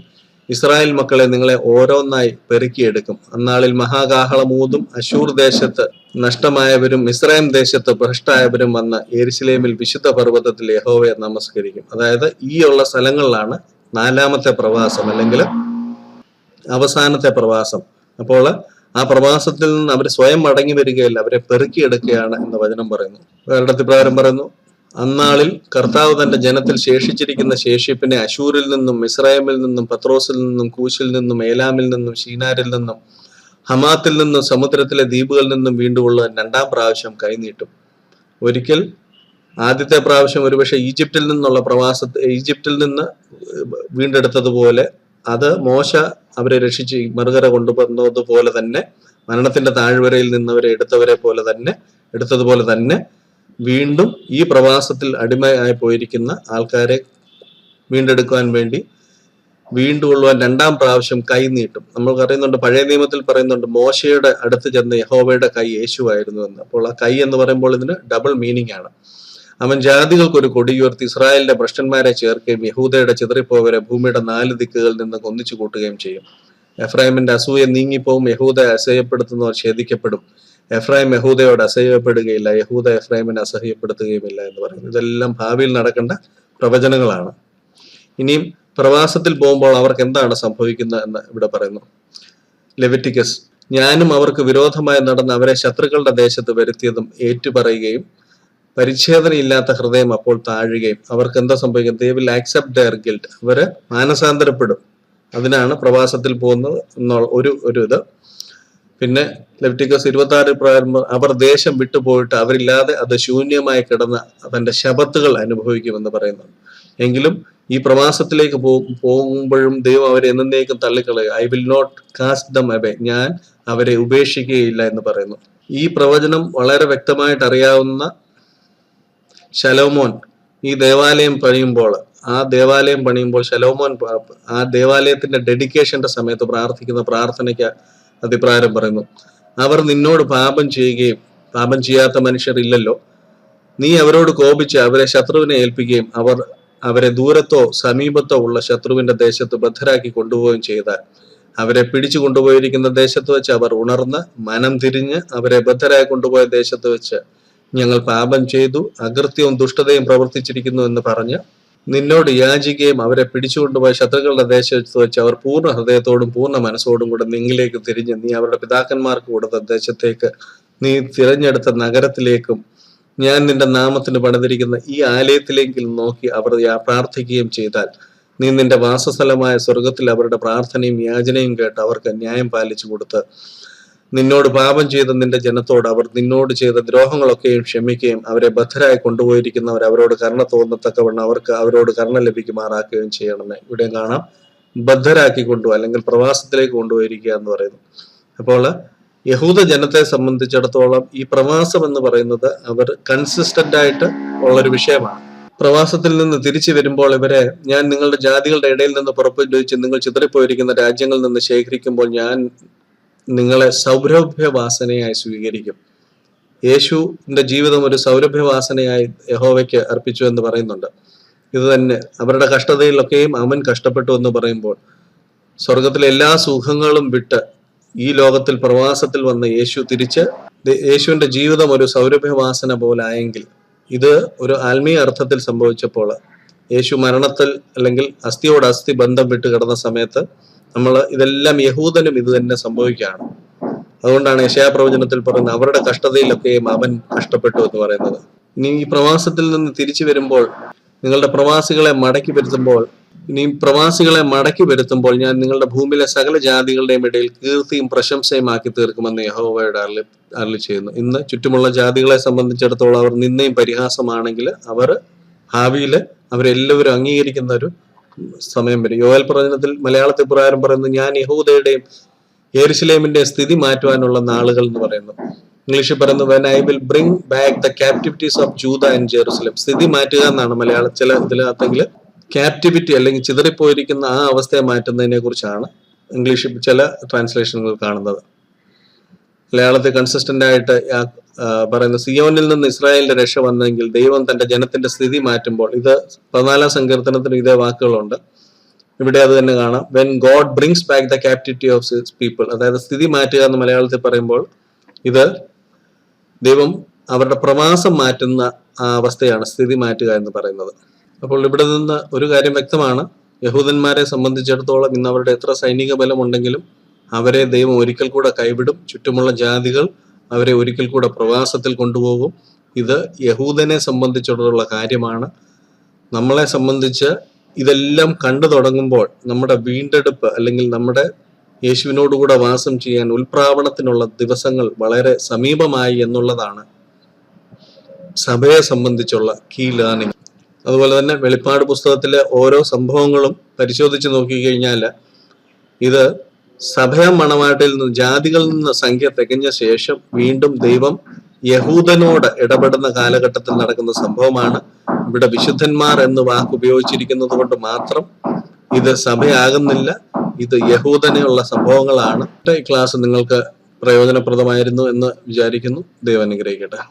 ഇസ്രായേൽ മക്കളെ നിങ്ങളെ ഓരോന്നായി പെറുക്കിയെടുക്കും. അന്നാളിൽ മഹാകാഹളമൂതും. അശൂർ ദേശത്ത് നഷ്ടമായവരും മിസ്രയീം ദേശത്ത് ഭ്രഷ്ടായവരും വന്ന് യെരൂശലേമിൽ വിശുദ്ധ പർവ്വതത്തിൽ യഹോവയെ നമസ്കരിക്കും. അതായത് ഈ ഉള്ള സ്ഥലങ്ങളിലാണ് 4ാമത്തെ പ്രവാസം, അല്ലെങ്കിൽ അവസാനത്തെ പ്രവാസം. അപ്പോൾ ആ പ്രവാസത്തിൽ നിന്ന് അവർ സ്വയം മടങ്ങി വരികയല്ല, അവരെ പെറുക്കിയെടുക്കുകയാണ് എന്ന് വചനം പറയുന്നു. വേറെ പ്രകാരം പറയുന്നു, അന്നാളിൽ കർത്താവ് തന്റെ ജനത്തിൽ ശേഷിച്ചിരിക്കുന്ന ശേഷിപ്പിനെ അശൂരിൽ നിന്നും മിസ്രയീമിൽ നിന്നും പത്രോസിൽ നിന്നും കൂശിൽ നിന്നും ഏലാമിൽ നിന്നും ഷീനാരിൽ നിന്നും ഹമാത്തിൽ നിന്നും സമുദ്രത്തിലെ ദ്വീപുകളിൽ നിന്നും വീണ്ടുമുള്ള 2ാം പ്രാവശ്യം കൈനീട്ടും. ഒരിക്കൽ ആദ്യത്തെ പ്രാവശ്യം ഒരുപക്ഷെ ഈജിപ്തിൽ നിന്ന് വീണ്ടെടുത്തതുപോലെ, അത് മോശ അവരെ രക്ഷിച്ച് മറുകര കൊണ്ടുവന്നതുപോലെ തന്നെ, മരണത്തിന്റെ താഴ്വരയിൽ നിന്നവരെ എടുത്തതുപോലെ തന്നെ വീണ്ടും ഈ പ്രവാസത്തിൽ അടിമയായി പോയിരിക്കുന്ന ആൾക്കാരെ വീണ്ടെടുക്കുവാൻ വേണ്ടി വീണ്ടും ഉള്ള 2ാം പ്രാവശ്യം കൈ നീട്ടും. നമ്മൾ പറയുന്നുണ്ട്, പഴയ നിയമത്തിൽ പറയുന്നുണ്ട്, മോശയുടെ അടുത്ത് ചെന്ന് യഹോവയുടെ കൈ യേശുവായിരുന്നു എന്ന്. അപ്പോൾ ആ കൈ എന്ന് പറയുമ്പോൾ ഇതിന് ഡബിൾ മീനിങ് ആണ്. അവൻ ജാതികൾക്ക് ഒരു കൊടി ഉയർത്തി ഇസ്രായേലിന്റെ ഭ്രഷ്ടന്മാരെ ചേർക്കുകയും യഹൂദയുടെ ചിതറിപ്പോവരെ ഭൂമിയുടെ 4 ദിക്കുകളിൽ നിന്ന് ഒന്നിച്ചു കൂട്ടുകയും ചെയ്യും. എഫ്രൈമിന്റെ അസൂയ നീങ്ങിപ്പോവും. യഹൂദ അസഹ്യപ്പെടുത്തുന്നവർ ഛേദിക്കപ്പെടും. എഫ്രൈം യഹൂദയോട് അസഹ്യപ്പെടുകയില്ല, യഹൂദ എഫ്രൈമിനെ അസഹ്യപ്പെടുത്തുകയുമില്ല എന്ന് പറയുന്നു. ഇതെല്ലാം ഭാവിയിൽ നടക്കേണ്ട പ്രവചനങ്ങളാണ്. ഇനിയും പ്രവാസത്തിൽ പോകുമ്പോൾ അവർക്ക് എന്താണ് സംഭവിക്കുന്നത് എന്ന് ഇവിടെ പറയുന്നു. ലെവിറ്റിക്കസ്, ഞാനും അവർക്ക് വിരോധമായി നടന്ന് അവരെ ശത്രുക്കളുടെ ദേശത്ത് വരുത്തിയതും ഏറ്റുപറയുകയും പരിച്ഛേദനയില്ലാത്ത ഹൃദയം അപ്പോൾ താഴുകയും. അവർക്ക് എന്താ സംഭവിക്കുന്നത്? They will accept their guilt. അവര് മാനസാന്തരപ്പെടും. അതിനാണ് പ്രവാസത്തിൽ പോകുന്നത് എന്നുള്ള ഒരു ഇത്. പിന്നെ ലെവിറ്റിക്കസ് 26 പ്രകാരം, അവർ ദേശം വിട്ടുപോയിട്ട് അവരില്ലാതെ അത് ശൂന്യമായി കിടന്ന് തന്റെ ശബത്തുകൾ അനുഭവിക്കുമെന്ന് പറയുന്നുണ്ട്. എങ്കിലും ഈ പ്രവാസത്തിലേക്ക് പോകുമ്പോഴും ദൈവം അവരെ എന്നേക്കും തള്ളിക്കളയുക. I will not cast them away, ഞാൻ അവരെ ഉപേക്ഷിക്കുകയില്ല എന്ന് പറയുന്നു. ഈ പ്രവചനം വളരെ വ്യക്തമായിട്ട് അറിയാവുന്ന ശലോമോൻ ഈ ദേവാലയം പണിയുമ്പോൾ ശലോമോൻ ആ ദേവാലയത്തിന്റെ ഡെഡിക്കേഷന്റെ സമയത്ത് പ്രാർത്ഥിക്കുന്ന പ്രാർത്ഥനയ്ക്ക് അഭിപ്രായം പറയുന്നു, അവർ നിന്നോട് പാപം ചെയ്യുകയും പാപം ചെയ്യാത്ത മനുഷ്യർ ഇല്ലല്ലോ, നീ അവരോട് കോപിച്ച് അവരെ ശത്രുവിനെ ഏൽപ്പിക്കുകയും അവരെ ദൂരത്തോ സമീപത്തോ ഉള്ള ശത്രുവിന്റെ ദേശത്ത് ബദ്ധരാക്കി കൊണ്ടുപോവുകയും ചെയ്താൽ, അവരെ പിടിച്ചു കൊണ്ടുപോയിരിക്കുന്ന ദേശത്ത് വെച്ച് അവർ ഉണർന്ന് മനം തിരിഞ്ഞ് അവരെ ബദ്ധരായി കൊണ്ടുപോയ ദേശത്ത് വെച്ച് ഞങ്ങൾ പാപം ചെയ്തു, അകൃത്യവും ദുഷ്ടതയും പ്രവർത്തിച്ചിരിക്കുന്നു എന്ന് പറഞ്ഞ് നിന്നോട് യാചിക്കുകയും അവരെ പിടിച്ചുകൊണ്ടുപോയ ശത്രുക്കളുടെ ദേശത്ത് വെച്ച് അവർ പൂർണ്ണ ഹൃദയത്തോടും പൂർണ്ണ മനസ്സോടും കൂടെ നിങ്ങളിലേക്ക് തിരിഞ്ഞ് നീ അവരുടെ പിതാക്കന്മാർക്ക് കൊടുത്ത ദേശത്തേക്ക്, നീ തിരഞ്ഞെടുത്ത നഗരത്തിലേക്കും ഞാൻ നിന്റെ നാമത്തിന് പണിതിരിക്കുന്ന ഈ ആലയത്തിലേക്കും നോക്കി അവർ പ്രാർത്ഥിക്കുകയും ചെയ്താൽ, നീ നിന്റെ വാസസ്ഥലമായ സ്വർഗത്തിൽ അവരുടെ പ്രാർത്ഥനയും യാചനയും കേട്ട് അവർക്ക് ന്യായം പാലിച്ചു കൊടുത്ത് നിന്നോട് പാപം ചെയ്ത നിന്റെ ജനത്തോട് അവർ നിന്നോട് ചെയ്ത ദ്രോഹങ്ങളൊക്കെയും ക്ഷമിക്കുകയും അവരെ ബദ്ധരായി കൊണ്ടുപോയിരിക്കുന്നവർ അവരോട് കരുണ തോന്നത്തക്കവണ്ണം അവരോട് കരുണ ലഭിക്കുമാറാക്കുകയും ചെയ്യണമേ. ഇവിടെ കാണാം, ബദ്ധരാക്കി അല്ലെങ്കിൽ പ്രവാസത്തിലേക്ക് കൊണ്ടുപോയിരിക്കുക എന്ന് പറയുന്നു. അപ്പോൾ യഹൂദ ജനത്തെ സംബന്ധിച്ചിടത്തോളം ഈ പ്രവാസം എന്ന് പറയുന്നത് അവർ കൺസിസ്റ്റന്റ് ആയിട്ട് ഉള്ളൊരു വിഷയമാണ്. പ്രവാസത്തിൽ നിന്ന് തിരിച്ചു വരുമ്പോൾ ഇവരെ ഞാൻ നിങ്ങളുടെ ജാതികളുടെ ഇടയിൽ നിന്ന് പുറപ്പെടുവിച്ച് നിങ്ങൾ ചിതറിപ്പോയിരിക്കുന്ന രാജ്യങ്ങളിൽ നിന്ന് ശേഖരിക്കുമ്പോൾ ഞാൻ നിങ്ങളെ സൗരഭ്യവാസനയായി സ്വീകരിക്കും. യേശുവിന്റെ ജീവിതം ഒരു സൗരഭ്യവാസനയായി യഹോവയ്ക്ക് അർപ്പിച്ചു എന്ന് പറയുന്നുണ്ട്. ഇത് തന്നെ അവരുടെ കഷ്ടതയിലൊക്കെയും അവൻ കഷ്ടപ്പെട്ടു എന്ന് പറയുമ്പോൾ സ്വർഗത്തിലെ എല്ലാ സുഖങ്ങളും വിട്ട് ഈ ലോകത്തിൽ പ്രവാസത്തിൽ വന്ന യേശുവിന്റെ ജീവിതം ഒരു സൗരഭ്യവാസന പോലായെങ്കിൽ, ഇത് ഒരു ആത്മീയ അർത്ഥത്തിൽ സംഭവിച്ചപ്പോൾ യേശു മരണത്തിൽ അല്ലെങ്കിൽ അസ്ഥിയോട് അസ്ഥി ബന്ധം വിട്ട് കിടന്ന സമയത്ത് ഇതെല്ലാം യഹൂദനും ഇത് തന്നെ സംഭവിക്കുകയാണ്. അതുകൊണ്ടാണ് യെശയ്യാ പ്രവചനത്തിൽ പറയുന്നത് അവരുടെ കഷ്ടതയിലൊക്കെയും അവൻ കഷ്ടപ്പെട്ടു എന്ന് പറയുന്നത്. ഇനി ഈ പ്രവാസത്തിൽ നിന്ന് തിരിച്ചു വരുമ്പോൾ നിങ്ങളുടെ പ്രവാസികളെ മടക്കി വരുത്തുമ്പോൾ ഇനി പ്രവാസികളെ മടക്കി വരുത്തുമ്പോൾ ഞാൻ നിങ്ങളുടെ ഭൂമിയിലെ സകല ജാതികളുടെയും ഇടയിൽ കീർത്തിയും പ്രശംസയും ആക്കി തീർക്കുമെന്ന് യഹോവയുടെ അരുളി ചെയ്യുന്നു. ഇന്ന് ചുറ്റുമുള്ള ജാതികളെ സംബന്ധിച്ചിടത്തോളം അവർ നിന്നയും പരിഹാസമാണെങ്കിൽ അവർ ഭാവിയിൽ അവരെല്ലാവരും അംഗീകരിക്കുന്ന ഒരു സമയം വരും. യോവേൽ പ്രവചനത്തിൽ മലയാളത്തിൽ പ്രകാരം പറയുന്നു, ഞാൻ യഹൂദയുടെയും യെരുശലേമിന്റെ സ്ഥിതി മാറ്റുവാനുള്ള നാളുകൾ എന്ന് പറയുന്നു. ഇംഗ്ലീഷിൽ പറയുന്നു, when I will bring back the captivities of Judah and Jerusalem. സ്ഥിതി മാറ്റുക എന്നാണ് മലയാളം ചില ഇതിനകത്തെങ്കിൽ ക്യാപ്റ്റിവിറ്റി അല്ലെങ്കിൽ ചിതറിപ്പോയിരിക്കുന്ന ആ അവസ്ഥയെ മാറ്റുന്നതിനെ കുറിച്ചാണ് ഇംഗ്ലീഷിൽ ചില ട്രാൻസ്ലേഷനുകൾ കാണുന്നത്. മലയാളത്തിൽ കൺസിസ്റ്റന്റ് ആയിട്ട് പറയുന്നു, സിയോനിൽ നിന്ന് ഇസ്രായേലിന്റെ രക്ഷ വന്നെങ്കിൽ ദൈവം തന്റെ ജനത്തിന്റെ സ്ഥിതി മാറ്റുമ്പോൾ. ഇത് 14-ാം സങ്കീർത്തനത്തിന് ഇതേ വാക്കുകളുണ്ട്. ഇവിടെ അത് തന്നെ കാണാം. When God brings back the captivity of his people. അതായത് സ്ഥിതി മാറ്റുക എന്ന് മലയാളത്തിൽ പറയുമ്പോൾ ഇത് ദൈവം അവരുടെ പ്രവാസം മാറ്റുന്ന ആ അവസ്ഥയാണ് സ്ഥിതി മാറ്റുക എന്ന് പറയുന്നത്. അപ്പോൾ ഇവിടെ നിന്ന് ഒരു കാര്യം വ്യക്തമാണ്, യഹൂദന്മാരെ സംബന്ധിച്ചിടത്തോളം ഇന്ന് അവരുടെ എത്ര സൈനിക ബലമുണ്ടെങ്കിലും അവരെ ദൈവം ഒരിക്കൽ കൂടെ കൈവിടും. ചുറ്റുമുള്ള ജാതികൾ അവരെ ഒരിക്കൽ കൂടെ പ്രവാസത്തിൽ കൊണ്ടുപോകും. ഇത് യഹൂദനെ സംബന്ധിച്ചിടത്തോളം കാര്യമാണ്. നമ്മളെ സംബന്ധിച്ച് ഇതെല്ലാം കണ്ടു തുടങ്ങുമ്പോൾ നമ്മുടെ വീണ്ടെടുപ്പ് അല്ലെങ്കിൽ നമ്മുടെ യേശുവിനോടുകൂടെ വാസം ചെയ്യാൻ ഉൽപ്രാവണത്തിനുള്ള ദിവസങ്ങൾ വളരെ സമീപമായി എന്നുള്ളതാണ് സഭയെ സംബന്ധിച്ചുള്ള കീ ലേണിംഗ്. അതുപോലെ തന്നെ വെളിപ്പാട് പുസ്തകത്തിലെ ഓരോ സംഭവങ്ങളും പരിശോധിച്ച് നോക്കിക്കഴിഞ്ഞാൽ ഇത് സഭയ മണവാട്ടിൽ നിന്ന് ജാതികളിൽ നിന്ന് സംഖ്യ തികഞ്ഞ ശേഷം വീണ്ടും ദൈവം യഹൂദനോട് ഇടപെടുന്ന കാലഘട്ടത്തിൽ നടക്കുന്ന സംഭവമാണ്. ഇവിടെ വിശുദ്ധന്മാർ എന്ന് വാക്ക് ഉപയോഗിച്ചിരിക്കുന്നത് കൊണ്ട് മാത്രം ഇത് സഭയാകുന്നില്ല, ഇത് യഹൂദനുള്ള സംഭവങ്ങളാണ്. ഈ ക്ലാസ് നിങ്ങൾക്ക് പ്രയോജനപ്രദമായിരുന്നു എന്ന് വിചാരിക്കുന്നു. ദൈവം അനുഗ്രഹിക്കട്ടെ.